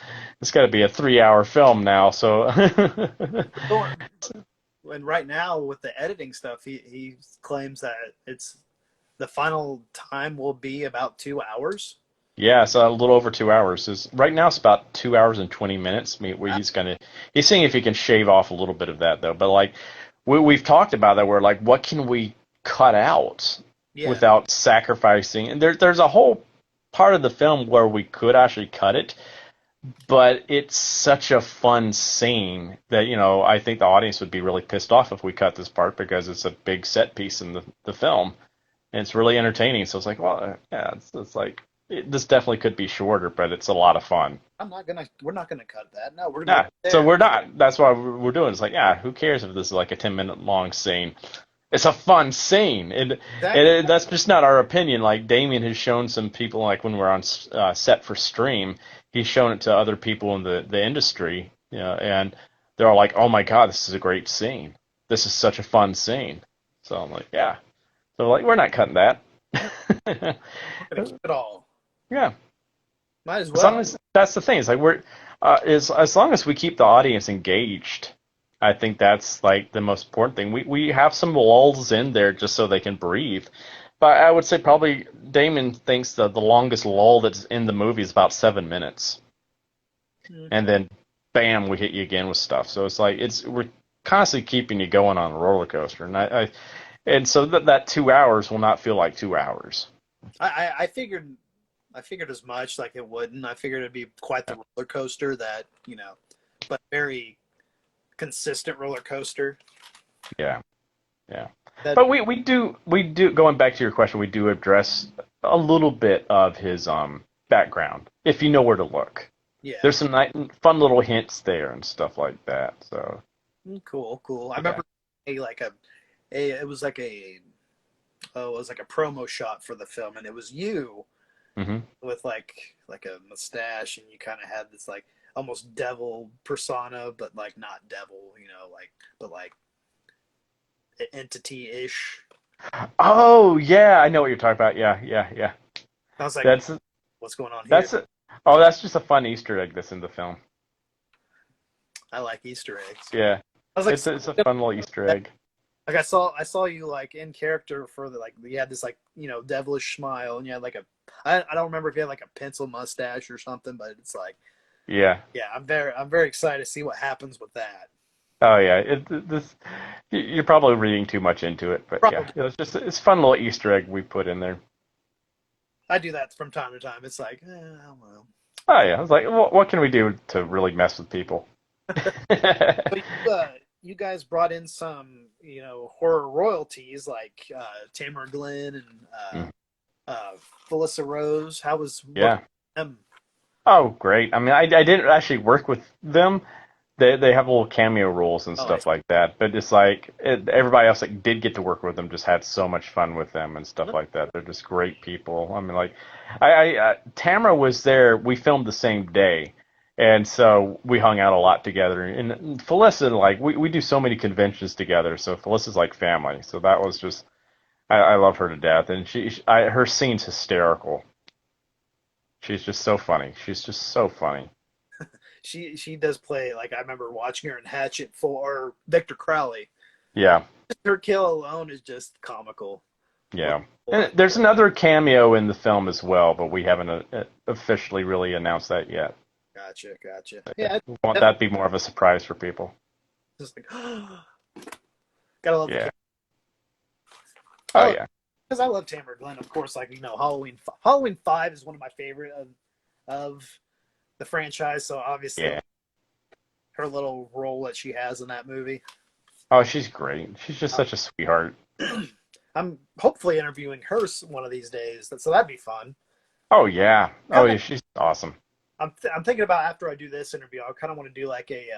it's got to be a 3-hour film now." So
And right now, with the editing stuff, he claims that the final time will be about 2 hours.
yeah, it's a little over 2 hours. Right now it's about 2 hours and 20 minutes. Where he's seeing if he can shave off a little bit of that though. But like we've talked about that, where like what can we cut out
Yeah.
without sacrificing? And there's a whole part of the film where we could actually cut it, but it's such a fun scene that I think the audience would be really pissed off if we cut this part because it's a big set piece in the film and it's really entertaining. So it's like, well, yeah, it's like. This definitely could be shorter, but it's a lot of fun.
We're not gonna cut that. No, we're
Yeah,
gonna.
so we're not. That's why we're doing. It's like, yeah, who cares if this is like a 10-minute long scene? It's a fun scene, and that's just not our opinion. Like Damien has shown some people, like when we're on set for Stream, he's shown it to other people in the industry, and they're all like, "Oh my God, this is a great scene. This is such a fun scene." So I'm like, yeah. So like, we're not cutting that.
We're gonna keep it all.
Yeah.
Might as
As
well.
long as that's the thing. It's like as long as we keep the audience engaged, I think that's like the most important thing. We have some lulls in there just so they can breathe. But I would say probably Damon thinks that the longest lull that's in the movie is about 7 minutes, and then bam, we hit you again with stuff. So it's like we're constantly keeping you going on a roller coaster, and so that 2 hours will not feel like 2 hours.
I figured as much. Like it wouldn't. I figured it'd be quite the roller coaster that but very consistent roller coaster.
Yeah. Yeah. But we do going back to your question, we do address a little bit of his background if you know where to look.
Yeah.
There's some fun little hints there and stuff like that. So
Cool. I remember it was like a promo shot for the film, and it was you with like a mustache, and you kind of had this like almost devil persona, but like not devil, but like entity-ish.
Oh yeah, I know what you're talking about. Yeah.
I was like,
That's
what's going on here?
that's just a fun Easter egg that's in the film.
I like Easter eggs.
Yeah.
I was like,
It's a fun little Easter egg.
like I saw you like in character for you had this like devilish smile, and you had like I don't remember if you had like a pencil mustache or something, but it's like
Yeah.
I'm very excited to see what happens with that.
Oh yeah, you're probably reading too much into it, but
Probably.
yeah, it's a fun little Easter egg we put in there.
I do that from time to time. It's like, well.
Oh yeah, I was like, what can we do to really mess with people?
But you guys brought in some, horror royalties like Tamara Glenn and Felissa Rose. How was
Yeah.
them?
Oh great. I mean, I didn't actually work with them. They have little cameo roles and stuff like that, but it's like everybody else that did get to work with them just had so much fun with them and stuff like that. They're just great people. I mean, like, Tamara was there. We filmed the same day, and so we hung out a lot together. And Felissa, like, we do so many conventions together, so Felissa's like family. So that was just, I love her to death, and her scene's hysterical. She's just so funny. She's just so funny.
She does play, like, I remember watching her in Hatchet for Victor Crowley.
Yeah.
Her kill alone is just comical.
Yeah. And there's another cameo in the film as well, but we haven't officially really announced that yet.
Gotcha.
Yeah.
Yeah,
We want that
definitely
to be more of a surprise for people.
just like gotta love the
Yeah.
camera. I
Oh
love
yeah.
because I love Tamara Glenn. Of course, like Halloween 5 is one of my favorite of the franchise. So obviously,
Yeah.
her little role that she has in that movie.
Oh, she's great. She's just
Uh,
such a sweetheart.
I'm hopefully interviewing her one of these days, so that'd be fun.
Oh yeah. Oh
Kind of,
yeah. She's awesome.
I'm thinking about after I do this interview, I kind of want to do like a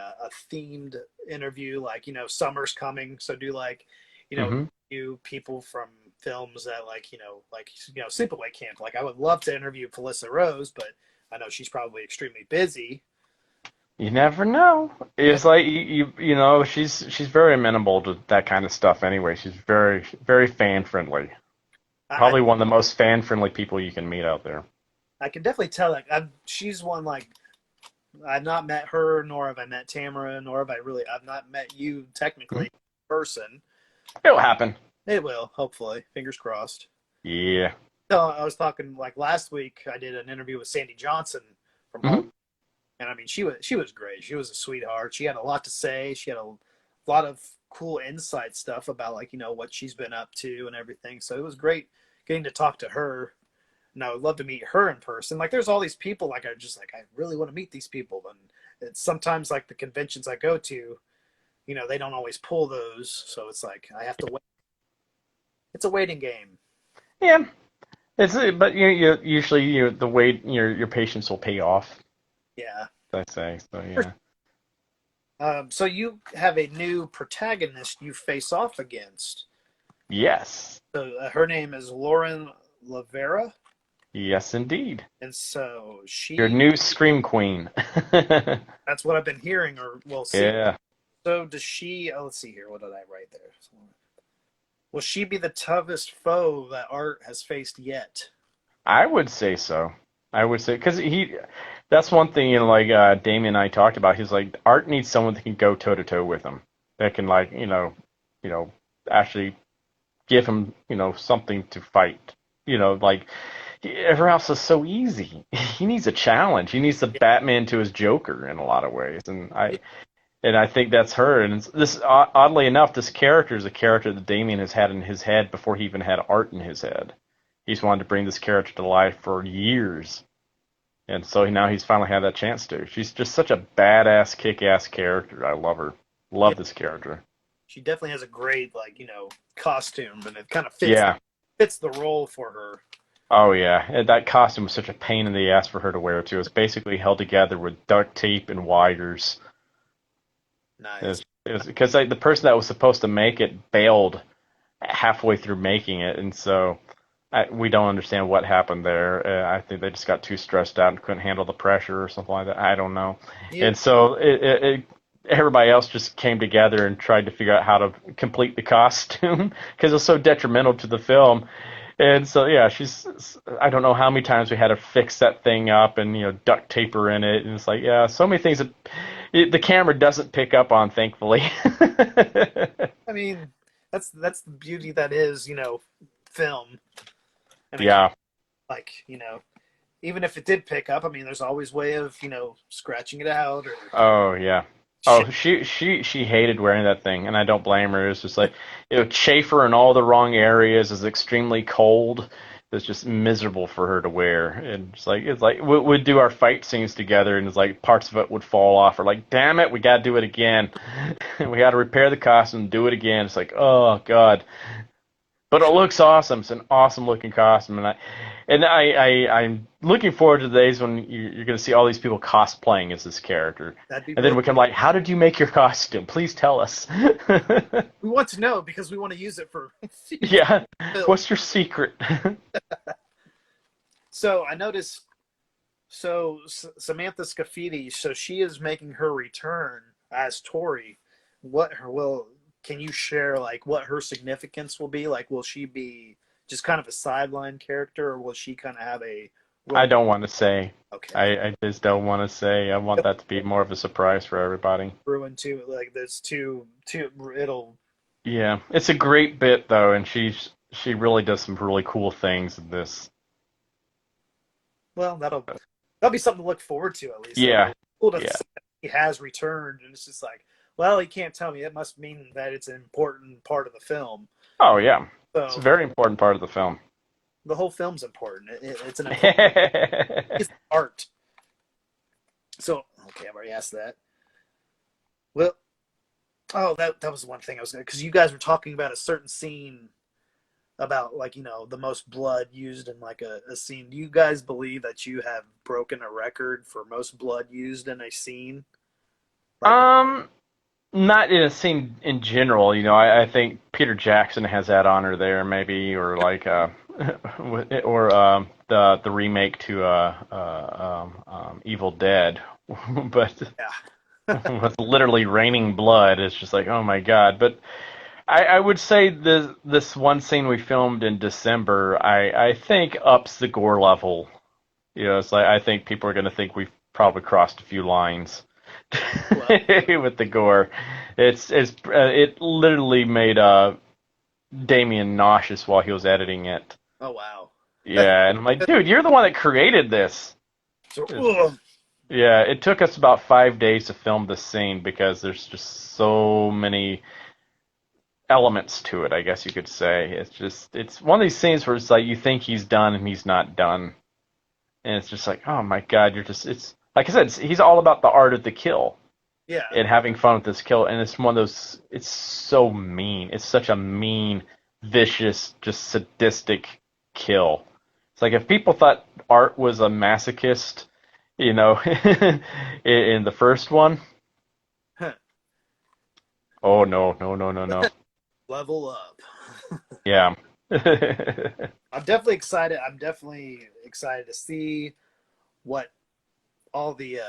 themed interview, like summer's coming, so do like
Hmm.
you people from films that like sleepaway camp. Like I would love to interview Felissa Rose, but I know she's probably extremely busy.
You never know.
Yeah,
It's like you know she's very amenable to that kind of stuff anyway. She's very fan friendly.
I
Probably one of the most fan friendly people you can meet out there.
I can definitely tell like she's one like I've not met her, nor have I met Tamara, nor have I've not met you technically
Mhm.
in person.
It'll happen.
It will, hopefully. Fingers crossed.
Yeah.
So I was talking like last week. I did an interview with Sandy Johnson from home,
Hmm.
and I mean she was great. She was a sweetheart. She had a lot to say. She had a lot of cool insight stuff about like what she's been up to and everything. So it was great getting to talk to her. And I would love to meet her in person. Like there's all these people like I really want to meet these people, and it's sometimes like the conventions I go to, they don't always pull those. So it's like I have to wait. It's a waiting game.
Yeah. But you usually the wait your patience will pay off.
Yeah.
I say so. Yeah.
So you have a new protagonist you face off against.
Yes.
So her name is Lauren Lavera,
Yes, indeed.
and so
Your
she
new scream queen.
that's what I've been hearing, or we'll see.
Yeah.
So does she? Oh, let's see here. What did I write there? Will she be the toughest foe that Art has faced yet?
I would say so. I would say because that's one thing like Damien and I talked about. He's like Art needs someone that can go toe to toe with him, that can like you know, actually give him something to fight. Like everyone else is so easy. He needs a challenge. He needs the Batman to his Joker in a lot of ways, and I think that's her. And this oddly enough, this character is a character that Damien has had in his head before he even had Art in his head. He's wanted to bring this character to life for years. And so now he's finally had that chance to. She's just such a badass, kick-ass character. I love her.
Yeah,
Love this character.
she definitely has a great costume, and it kind of
Yeah.
fits the role for her.
Oh yeah. And that costume was such a pain in the ass for her to wear too. It's basically held together with duct tape and wires.
Nice.
It was because like, the person that was supposed to make it bailed halfway through making it, and so we don't understand what happened there. I think they just got too stressed out and couldn't handle the pressure or something like that. I don't know.
Yeah,
And so everybody else just came together and tried to figure out how to complete the costume because it was so detrimental to the film. And so yeah, I don't know how many times we had to fix that thing up and duct tape her in it, and it's like yeah, so many things that the camera doesn't pick up on, thankfully.
I mean that's the beauty that is film, and it
Yeah.
like even if it did pick up, I mean there's always way of scratching it out or
Oh yeah. Oh, she hated wearing that thing, and I don't blame her. It's just like chafer in all the wrong areas, is extremely cold. It's just miserable for her to wear, and it's like we'd do our fight scenes together, and it's like parts of it would fall off. Or like, damn it, we gotta do it again. We gotta repair the costume, do it again. It's like, oh god. But it looks awesome. It's an awesome looking costume, I'm looking forward to the days when you're going to see all these people cosplaying as this character,
that'd be
and
really
then we can like, how did you make your costume? Please tell us.
we want to know because we want to use it for
Yeah,
film.
what's your secret?
So I noticed Samantha Scafidi, so she is making her return as Tori. What her will Can you share like what her significance will be? Like will she be just kind of a sideline character, or will she kind of have a
I
role?
don't want to say.
Okay.
I just don't want to say. I want that to be more of a surprise for everybody.
Ruin too, like there's two it'll
Yeah, it's a great bit though, and she really does some really cool things in this.
Well, that'll be something to look forward to at least. It'll
Yeah,
be cool to
yeah.
see that he has returned, and it's just like, well, he can't tell me. It must mean that it's an important part of the film.
Oh yeah, it's a
So
very important part of the film.
the whole film's important. It's an important piece of art. So okay, I've already asked that. Well, oh, that was one thing I was gonna, because you guys were talking about a certain scene about, like, the most blood used in like a scene. Do you guys believe that you have broken a record for most blood used in a scene? Like,
um, Not in a scene in general. I think Peter Jackson has that honor there, maybe, or like or the remake to Evil Dead, but
yeah.
with literally raining blood, it's just like, oh my god. But I would say this one scene we filmed in December, I think ups the gore level. It's like I think people are going to think we've probably crossed a few lines
Well,
with the gore. It literally made Damien nauseous while he was editing it.
oh wow.
Yeah, and I'm like, dude, you're the one that created this.
So,
It's- yeah, it took us about 5 days to film this scene because there's just so many elements to it, I guess you could say. It's one of these scenes where it's like you think he's done and he's not done. And it's just like, oh my god, it's like I said, he's all about the art of the kill
yeah,
and having fun with this kill. And it's one of those, it's so mean. It's such a mean, vicious, just sadistic kill. It's like if people thought art was a masochist, in the first one, oh no, no, no, no, no.
level up.
Yeah.
I'm definitely excited. I'm definitely excited to see what all the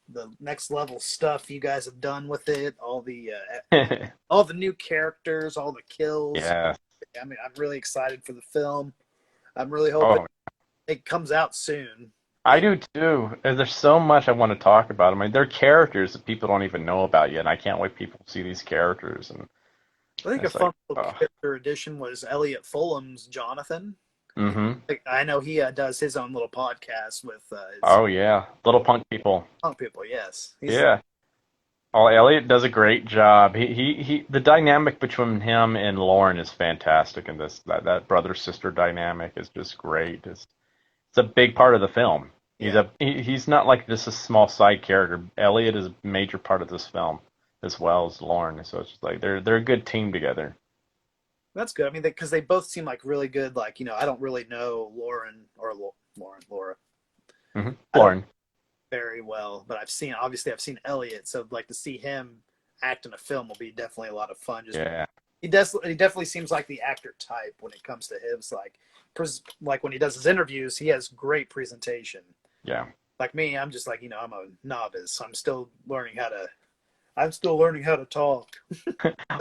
the next level stuff you guys have done with it. All the new characters, all the kills.
Yeah.
I mean, I'm really excited for the film. I'm really hoping
Oh,
it comes out soon.
I do too. There's so much I want to talk about. I mean, they're characters that people don't even know about yet, and I can't wait people to see these characters. And
I think a
it's like,
fun little
oh,
character addition was Elliot Fulham's Jonathan.
mm-hmm.
I know he does his own little podcast with his
Oh yeah, little punk people.
punk people. Yes,
Yeah. Oh, Elliot does a great job. The dynamic between him and Lauren is fantastic in this. That brother sister dynamic is just great. It's a big part of the film.
yeah.
He's not like just a small side character. Elliot is a major part of this film as well as Lauren. So it's just like they're a good team together.
That's good. I mean, because they both seem like really good. Like, I don't really know Laura. I don't
Lauren.
very well, but I've seen Elliot, so like to see him act in a film will be definitely a lot of fun. Just
Yeah.
he definitely seems like the actor type when it comes to his like when he does his interviews, he has great presentation.
Yeah.
Like me, I'm just like, I'm a novice. I'm still learning how to talk.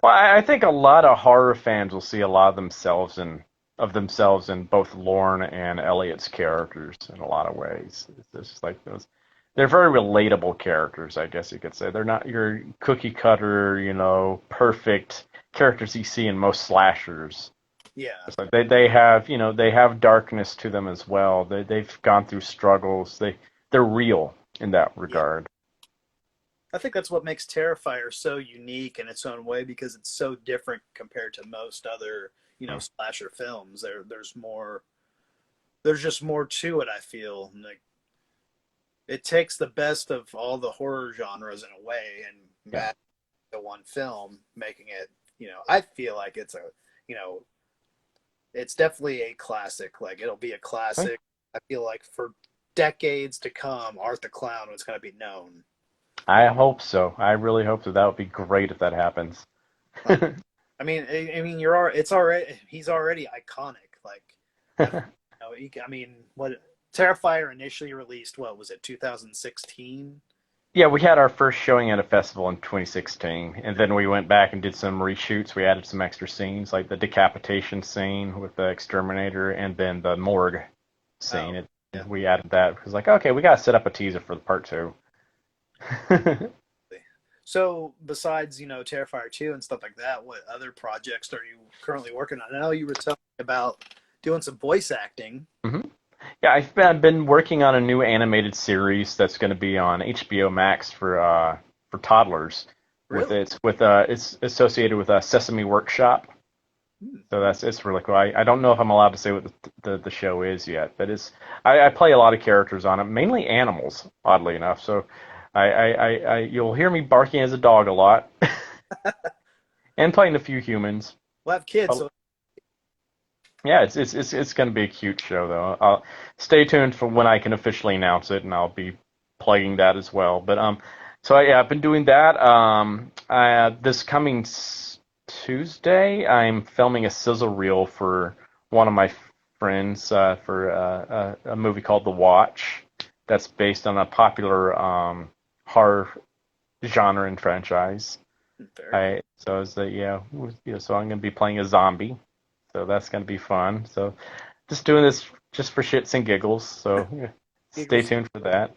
Well, I think a lot of horror fans will see a lot of themselves in both Lorne and Elliot's characters in a lot of ways. It's just like those. They're very relatable characters, I guess you could say. They're not your cookie cutter, perfect characters you see in most slashers.
Yeah.
It's like they have darkness to them as well. They've gone through struggles. They're real in that
Yeah.
regard.
I think that's what makes Terrifier so unique in its own way, because it's so different compared to most other, slasher films. There's just more to it, I feel. Like, it takes the best of all the horror genres in a way and
Yeah.
mashes it into one film, making it, I feel like it's definitely a classic. Like, it'll be a
Right?
classic. I feel like for decades to come, Art the Clown was going to be known.
I hope so. I really hope so. That would be great if that happens.
He's already iconic. Like, I mean, what Terrifier initially released? What was it? 2016.
Yeah, we had our first showing at a festival in 2016, and then we went back and did some reshoots. We added some extra scenes, like the decapitation scene with the exterminator, and then the morgue scene.
Yeah.
We added that because, like, okay, we gotta set up a teaser for the part two.
So besides, Terrifier 2 and stuff like that, what other projects are you currently working on? I know you were telling me about doing some voice acting.
hmm Yeah, I've been working on a new animated series that's going to be on HBO Max for toddlers.
Really?
It's associated with a Sesame Workshop.
Hmm.
So it's really cool. I don't know if I'm allowed to say what the show is yet, but I play a lot of characters on it, mainly animals, oddly enough. So you'll hear me barking as a dog a lot, and playing a few humans.
We'll have kids,
But
so
yeah, it's going to be a cute show though. I'll stay tuned for when I can officially announce it, and I'll be playing that as well. But yeah, I've been doing that. This coming Tuesday, I'm filming a sizzle reel for one of my friends for a movie called The Watch. That's based on a popular horror genre and franchise.
very cool.
So I'm gonna be playing a zombie. So that's gonna be fun. So just doing this just for shits and giggles. So yeah, stay
Giggles.
tuned for that.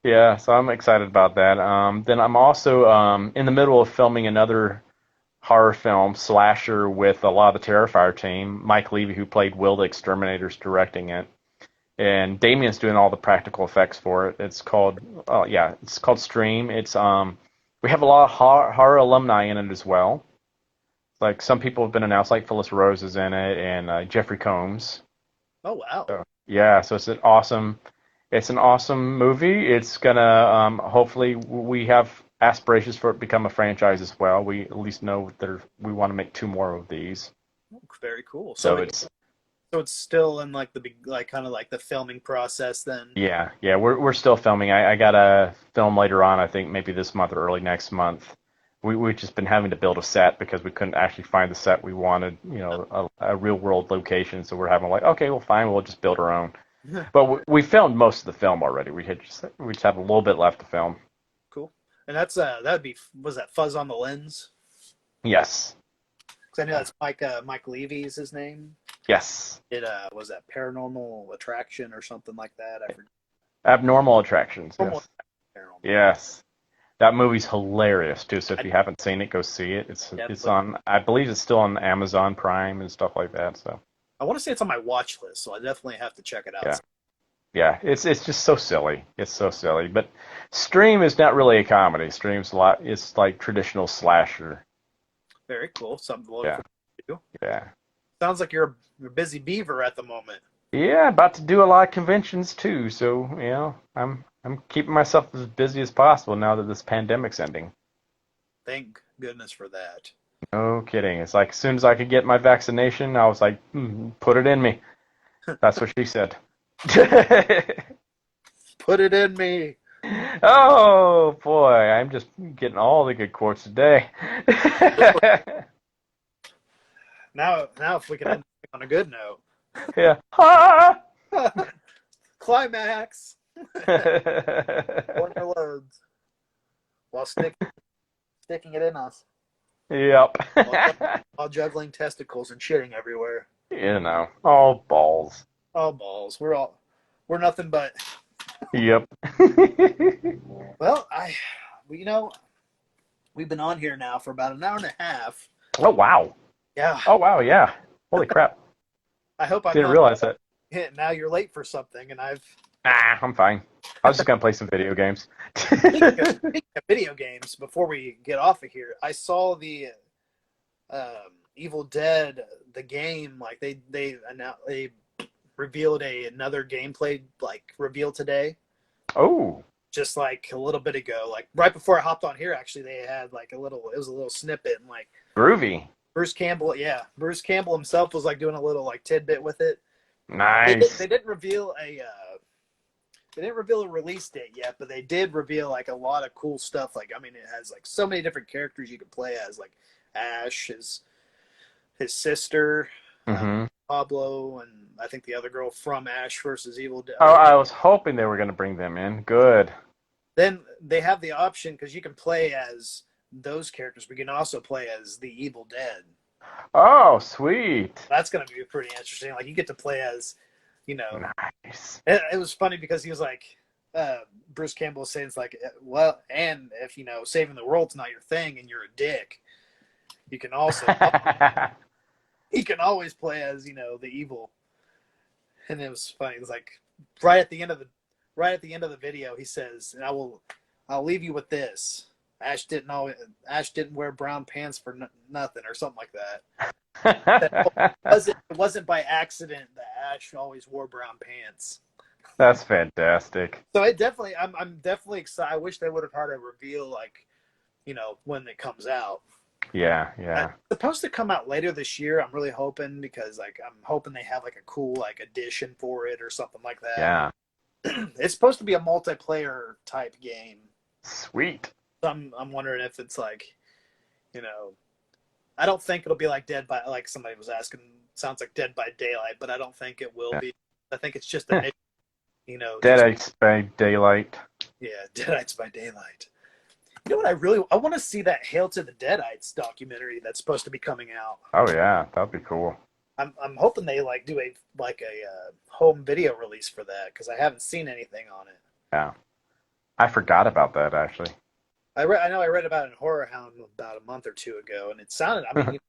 Yeah, so I'm excited about that. Then I'm also in the middle of filming another horror film slasher with a lot of the Terrifier team. Mike Levy, who played Will the Exterminator's directing it, and Damien's doing all the practical effects for it. It's called Stream. We have a lot of horror alumni in it as well. Like some people have been announced, like Phyllis Rose is in it, and Jeffrey Combs.
Oh wow.
So yeah, so it's an awesome movie. It's gonna hopefully we have aspirations for it to become a franchise as well. We at least know that we want to make two more of these.
Oh, very cool.
So it's
So it's still in like the big, like kind of like the filming process then.
yeah, we're still filming. I got a film later on. I think maybe this month or early next month. We've just been having to build a set because we couldn't actually find the set we wanted. A real world location. So we're having like, okay, well, fine, we'll just build our own. But we filmed most of the film already. We just have a little bit left to film.
Cool. And that'd be, was that Fuzz on the Lens?
Yes.
Because I know that's Mike Levy's his name.
Yes.
It was that Paranormal Attraction or something like that. I forget.
Abnormal Attractions.
Paranormal.
Yes. Yes. That movie's hilarious too. So if you haven't seen it, go see it. It's on. I believe it's still on Amazon Prime and stuff like that. So
I want to say it's on my watch list, so I definitely have to check it out.
yeah, yeah. It's just so silly. It's so silly. But Stream is not really a comedy. Stream's a lot. It's like traditional slasher.
Very cool. Something to look
Yeah.
forward to.
Yeah.
Sounds like you're a busy beaver at the moment.
Yeah. About to do a lot of conventions too. So I'm keeping myself as busy as possible now that this pandemic's ending.
Thank goodness for that.
No kidding. It's like as soon as I could get my vaccination, I was like, put it in me. That's what she said.
Put it in me.
Oh boy, I'm just getting all the good quotes today.
Now, if we can end on a good note.
Yeah. Ha!
Climax. Corner loads. While sticking it in us.
Yep.
While juggling testicles and shitting everywhere.
all balls.
All balls. We're nothing but.
Yep.
Well, we've been on here now for about an hour and a half.
Oh wow.
Yeah.
Oh wow, yeah. Holy crap.
I hope I
Didn't realize that.
Now you're late for something, and I've.
I'm fine. I was just gonna play some video games.
Speaking of video games, before we get off of here, I saw the Evil Dead, the game. Like they revealed another gameplay reveal today.
Oh.
Just like a little bit ago, like right before I hopped on here, actually they had it was a little snippet, and like
Groovy.
Bruce Campbell himself was like doing a little like tidbit with it.
Nice.
They didn't reveal a release date yet, but they did reveal like a lot of cool stuff. Like, I mean, it has like so many different characters you can play as, like Ash, his sister, Pablo, and I think the other girl from Ash versus Evil Dead.
Oh, I was hoping they were going to bring them in. Good.
Then they have the option, because you can play as those characters, but you can also play as the Evil Dead.
Oh, sweet.
That's going to be pretty interesting. Like, you get to play as,
Nice.
It was funny because he was like, Bruce Campbell is saying, it's like, well, and if saving the world's not your thing and you're a dick, you can also he can always play as the evil. And it was funny. It was like right at the end of the video, he says, and I'll leave you with this. Ash didn't wear brown pants for nothing, or something like that. It wasn't by accident that Ash always wore brown pants.
That's fantastic.
So I'm definitely excited. I wish they would have had a reveal, like, when it comes out.
Yeah, yeah.
It's supposed to come out later this year. I'm really hoping, because like I'm hoping they have like a cool like addition for it or something like that.
Yeah.
It's supposed to be a multiplayer type game.
Sweet.
So I'm wondering if it's like, I don't think it'll be like like somebody was asking. Sounds like Dead by Daylight, but I don't think it will be. I think it's just a
Deadites by Daylight.
Yeah, Deadites by Daylight. You know what? I want to see that Hail to the Deadites documentary that's supposed to be coming out.
Oh yeah, that'd be cool.
I'm hoping they like do a home video release for that, because I haven't seen anything on it.
Yeah, I forgot about that actually.
I know I read about it in Horror Hound about a month or two ago, and it sounded. I mean,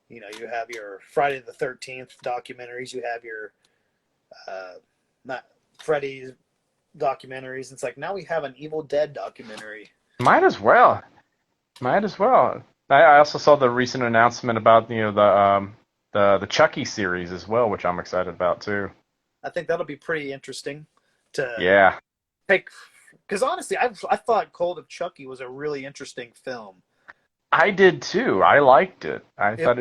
you have your Friday the 13th documentaries. You have your not Freddy's documentaries. It's like now we have an Evil Dead documentary.
Might as well. I also saw the recent announcement about the Chucky series as well, which I'm excited about too.
I think that'll be pretty interesting
Yeah.
take, because honestly, I thought Cold of Chucky was a really interesting film.
I did too. I liked it. I thought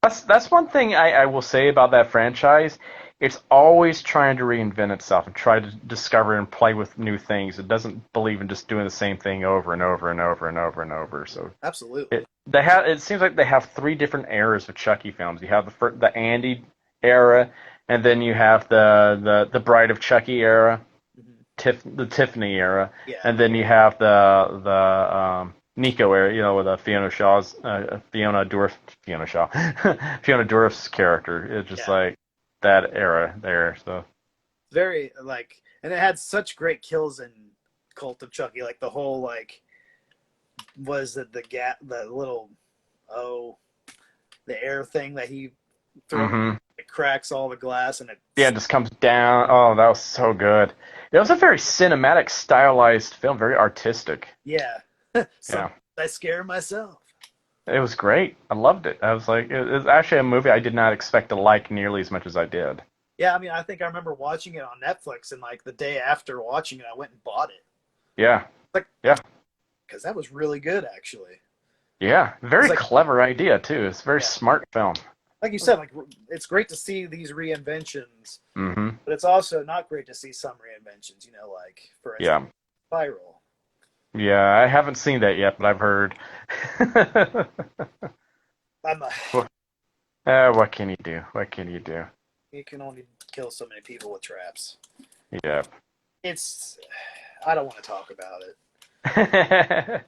that's one thing I will say about that franchise. It's always trying to reinvent itself and try to discover and play with new things. It doesn't believe in just doing the same thing over and over and over and over and over. So
absolutely,
it seems like they have 3 different eras of Chucky films. You have the Andy era, and then you have the Bride of Chucky era, the Tiffany era, and then you have the Nico era, with Fiona Dourif's character. It's just like that era there. So
very and it had such great kills in Cult of Chucky, like the whole was it the little the air thing that he threw, it cracks all the glass and it
just comes down. Oh, that was so good. It was a very cinematic, stylized film, very artistic.
Yeah. I scare myself.
It was great. I loved it. I was like, it was actually a movie I did not expect to like nearly as much as I did.
Yeah, I mean, I think I remember watching it on Netflix, and the day after watching it, I went and bought it.
Yeah.
Because that was really good, actually.
Yeah, very clever idea too. It's a very smart film.
Like you said, it's great to see these reinventions, but it's also not great to see some reinventions. For instance, Spiral.
Yeah, I haven't seen that yet, but I've heard. What can you do? What can you do?
You can only kill so many people with traps.
Yeah.
I don't want to talk about it.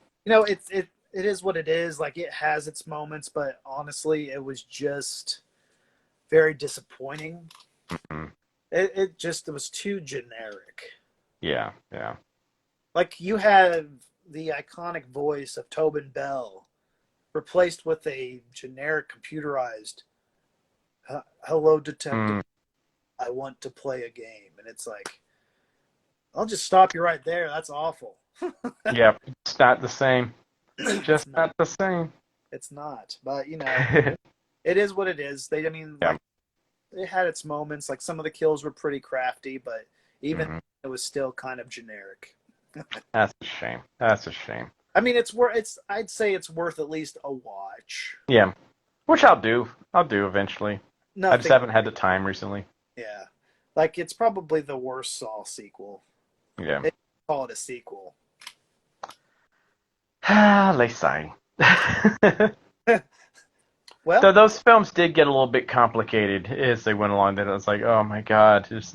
It is what it is. Like, it has its moments, but honestly, it was just very disappointing. It was too generic.
Yeah.
Like, you have the iconic voice of Tobin Bell replaced with a generic computerized, hello, detective, I want to play a game. And it's like, I'll just stop you right there. That's awful.
Yeah, it's not the same. Just not the same.
It's not. But, it is what it is. It had its moments. Like, some of the kills were pretty crafty, but even it was still kind of generic.
That's a shame.
I mean, I'd say it's worth at least a watch.
Yeah, which I'll do eventually. I just haven't had the time recently.
Yeah, it's probably the worst Saw sequel.
Yeah,
they call it a sequel.
They say.
Well,
so those films did get a little bit complicated as they went along. Then it was like, oh my god, it's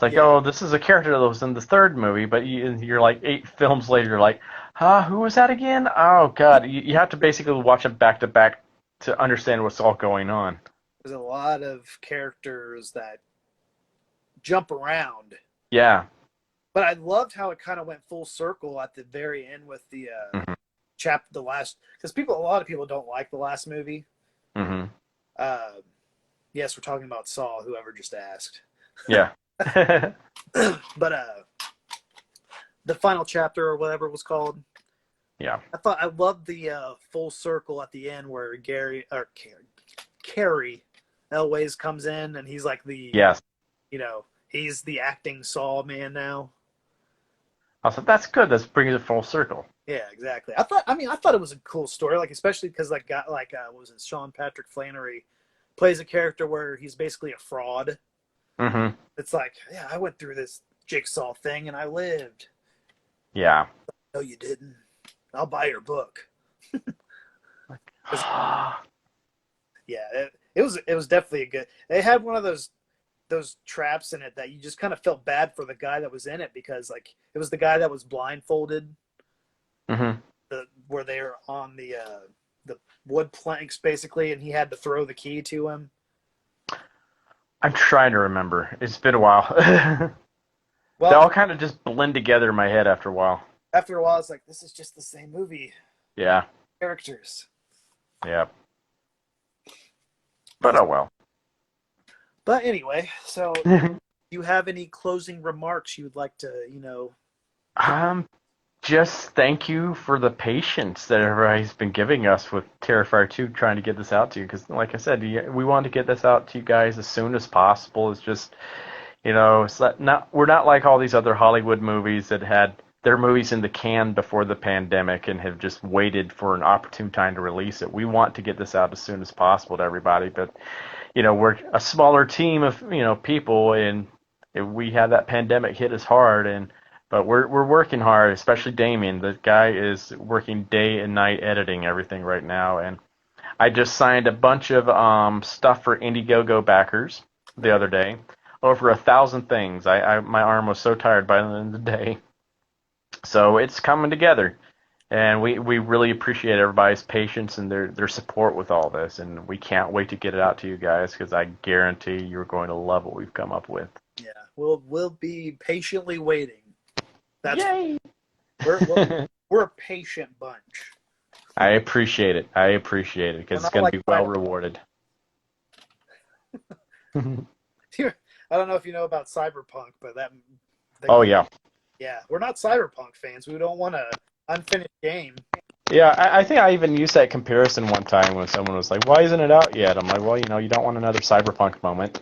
like, oh, this is a character that was in the third movie, but you're like 8 films later, you're like, who was that again? Oh, God. You have to basically watch them back to back to understand what's all going on.
There's a lot of characters that jump around.
Yeah.
But I loved how it kind of went full circle at the very end with the
Hmm.
the last, because a lot of people don't like the last movie.
Hmm.
Uh, yes, we're talking about Saw. Whoever just asked,
Yeah.
but the final chapter or whatever it was called.
Yeah.
I loved the full circle at the end where Carrie Elways comes in and he's like
Yes.
he's the acting Saw man now.
I thought that's good. That's bringing it full circle.
Yeah, exactly. I thought it was a cool story, like especially because what was it, Sean Patrick Flannery plays a character where he's basically a fraud.
Hmm.
It's like, yeah, I went through this jigsaw thing and I lived.
Yeah.
No, you didn't. I'll buy your book. Yeah, it was definitely a good. They had one of those traps in it that you just kind of felt bad for the guy that was in it because like it was the guy that was blindfolded,
Hmm.
where they were on the wood planks basically, and he had to throw the key to him.
I'm trying to remember. It's been a while. They
Well,
all kind of just blend together in my head after a while.
after a while, it's like this is just the same movie
Yeah.
characters.
Yeah. But oh well.
But anyway, so you have any closing remarks you would like to,
um, just thank you for the patience that everybody's been giving us with Terrifier 2 trying to get this out to you. Because, like I said, we want to get this out to you guys as soon as possible. It's just, it's not we're not like all these other Hollywood movies that had their movies in the can before the pandemic and have just waited for an opportune time to release it. We want to get this out as soon as possible to everybody, but we're a smaller team of people, and we had that pandemic hit us hard, but we're working hard, especially Damien. The guy is working day and night editing everything right now, and I just signed a bunch of stuff for Indiegogo backers the other day, over 1,000 things. My arm was so tired by the end of the day, so it's coming together. And we really appreciate everybody's patience and their support with all this. And we can't wait to get it out to you guys because I guarantee you're going to love what we've come up with.
yeah, we'll be patiently waiting.
Yay!
We're a patient bunch.
I appreciate it. Because it's going to be well rewarded.
I don't know if you know about Cyberpunk, but
Oh, yeah.
Yeah, we're not Cyberpunk fans. We don't want an unfinished game.
Yeah, I think I even used that comparison one time when someone was like, why isn't it out yet? I'm like, well, you don't want another Cyberpunk moment.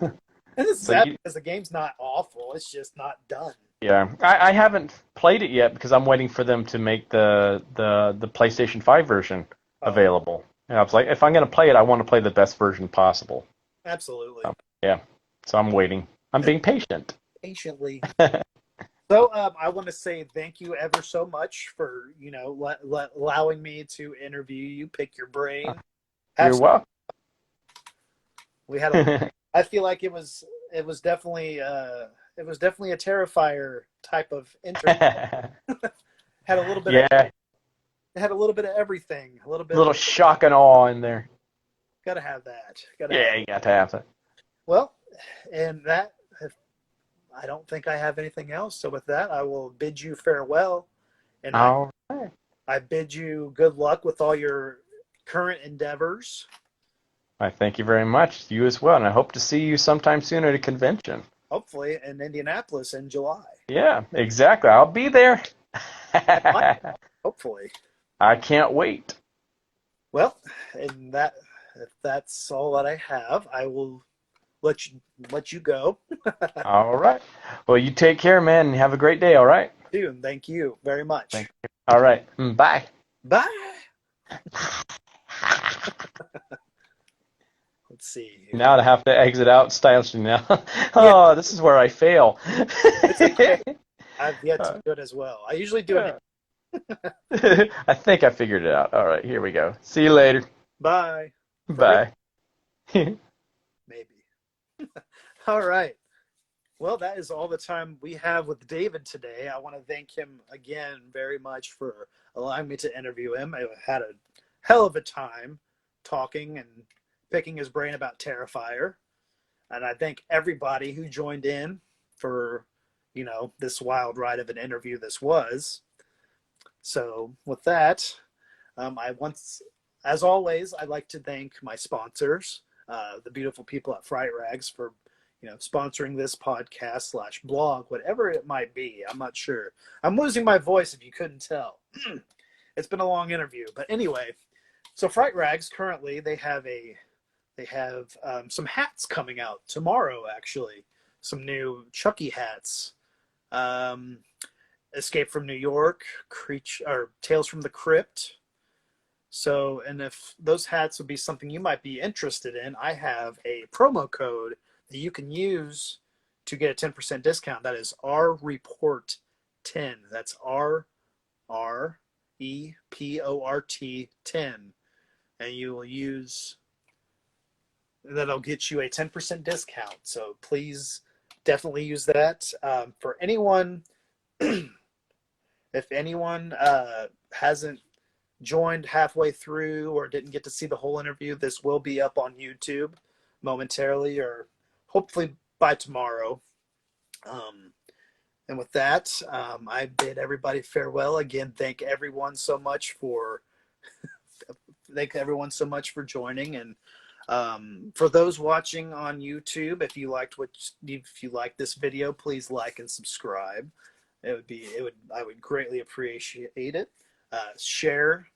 And it's sad because the game's not awful. It's just not done.
Yeah, I haven't played it yet because I'm waiting for them to make the PlayStation 5 version available. And I was like, if I'm going to play it, I want to play the best version possible.
Absolutely.
Yeah, so I'm waiting. I'm being patient.
Patiently. So I want to say thank you ever so much for allowing me to interview you, pick your brain.
You're welcome.
We had I feel like it was definitely a Terrifier type of interview. Had a little bit.
Yeah.
It had a little bit of everything. A
little shock and awe in there.
Gotta have that.
You got to have that.
Well, and that. I don't think I have anything else. So with that, I will bid you farewell. And
all right.
I bid you good luck with all your current endeavors.
I thank you very much. You as well. And I hope to see you sometime soon at a convention.
Hopefully in Indianapolis in July.
Yeah, exactly. I'll be there.
Hopefully.
I can't wait.
Well, and if that's all that I have, I will let you go.
All right. Well, you take care, man, and have a great day, all right?
Dude, thank you very much.
Thank you. All right. Bye.
Bye. Let's see.
Now I have to exit out stylishly now. Oh, this is where I fail.
It's okay. I've yet to do it as well. I usually do it.
I think I figured it out. All right, here we go. See you later.
Bye.
Bye.
Maybe. All right. Well, that is all the time we have with David today. I want to thank him again very much for allowing me to interview him. I had a hell of a time talking and picking his brain about Terrifier. And I thank everybody who joined in for, this wild ride of an interview this was. So with that, as always, I'd like to thank my sponsors, the beautiful people at Fright Rags, for sponsoring this podcast / blog, whatever it might be. I'm not sure. I'm losing my voice if you couldn't tell. It's been a long interview, but anyway. So Fright Rags currently they have some hats coming out tomorrow. Actually, some new Chucky hats. Escape from New York, Tales from the Crypt. So, and if those hats would be something you might be interested in, I have a promo code that you can use to get a 10% discount. That is RREPORT 10. That's RREPORT 10. And you will use, that'll get you a 10% discount. So please definitely use that. For anyone, if anyone hasn't joined halfway through or didn't get to see the whole interview, this will be up on YouTube momentarily, or hopefully by tomorrow. And with that, I bid everybody farewell. Again, thank everyone so much for joining. And for those watching on YouTube, if you liked this video, please like and subscribe. I would greatly appreciate it. Share.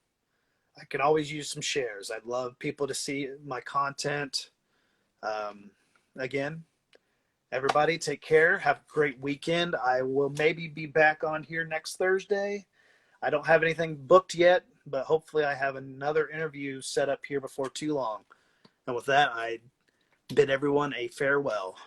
I can always use some shares. I'd love people to see my content. Again, everybody take care. Have a great weekend. I will maybe be back on here next Thursday. I don't have anything booked yet, but hopefully I have another interview set up here before too long. And with that, I bid everyone a farewell.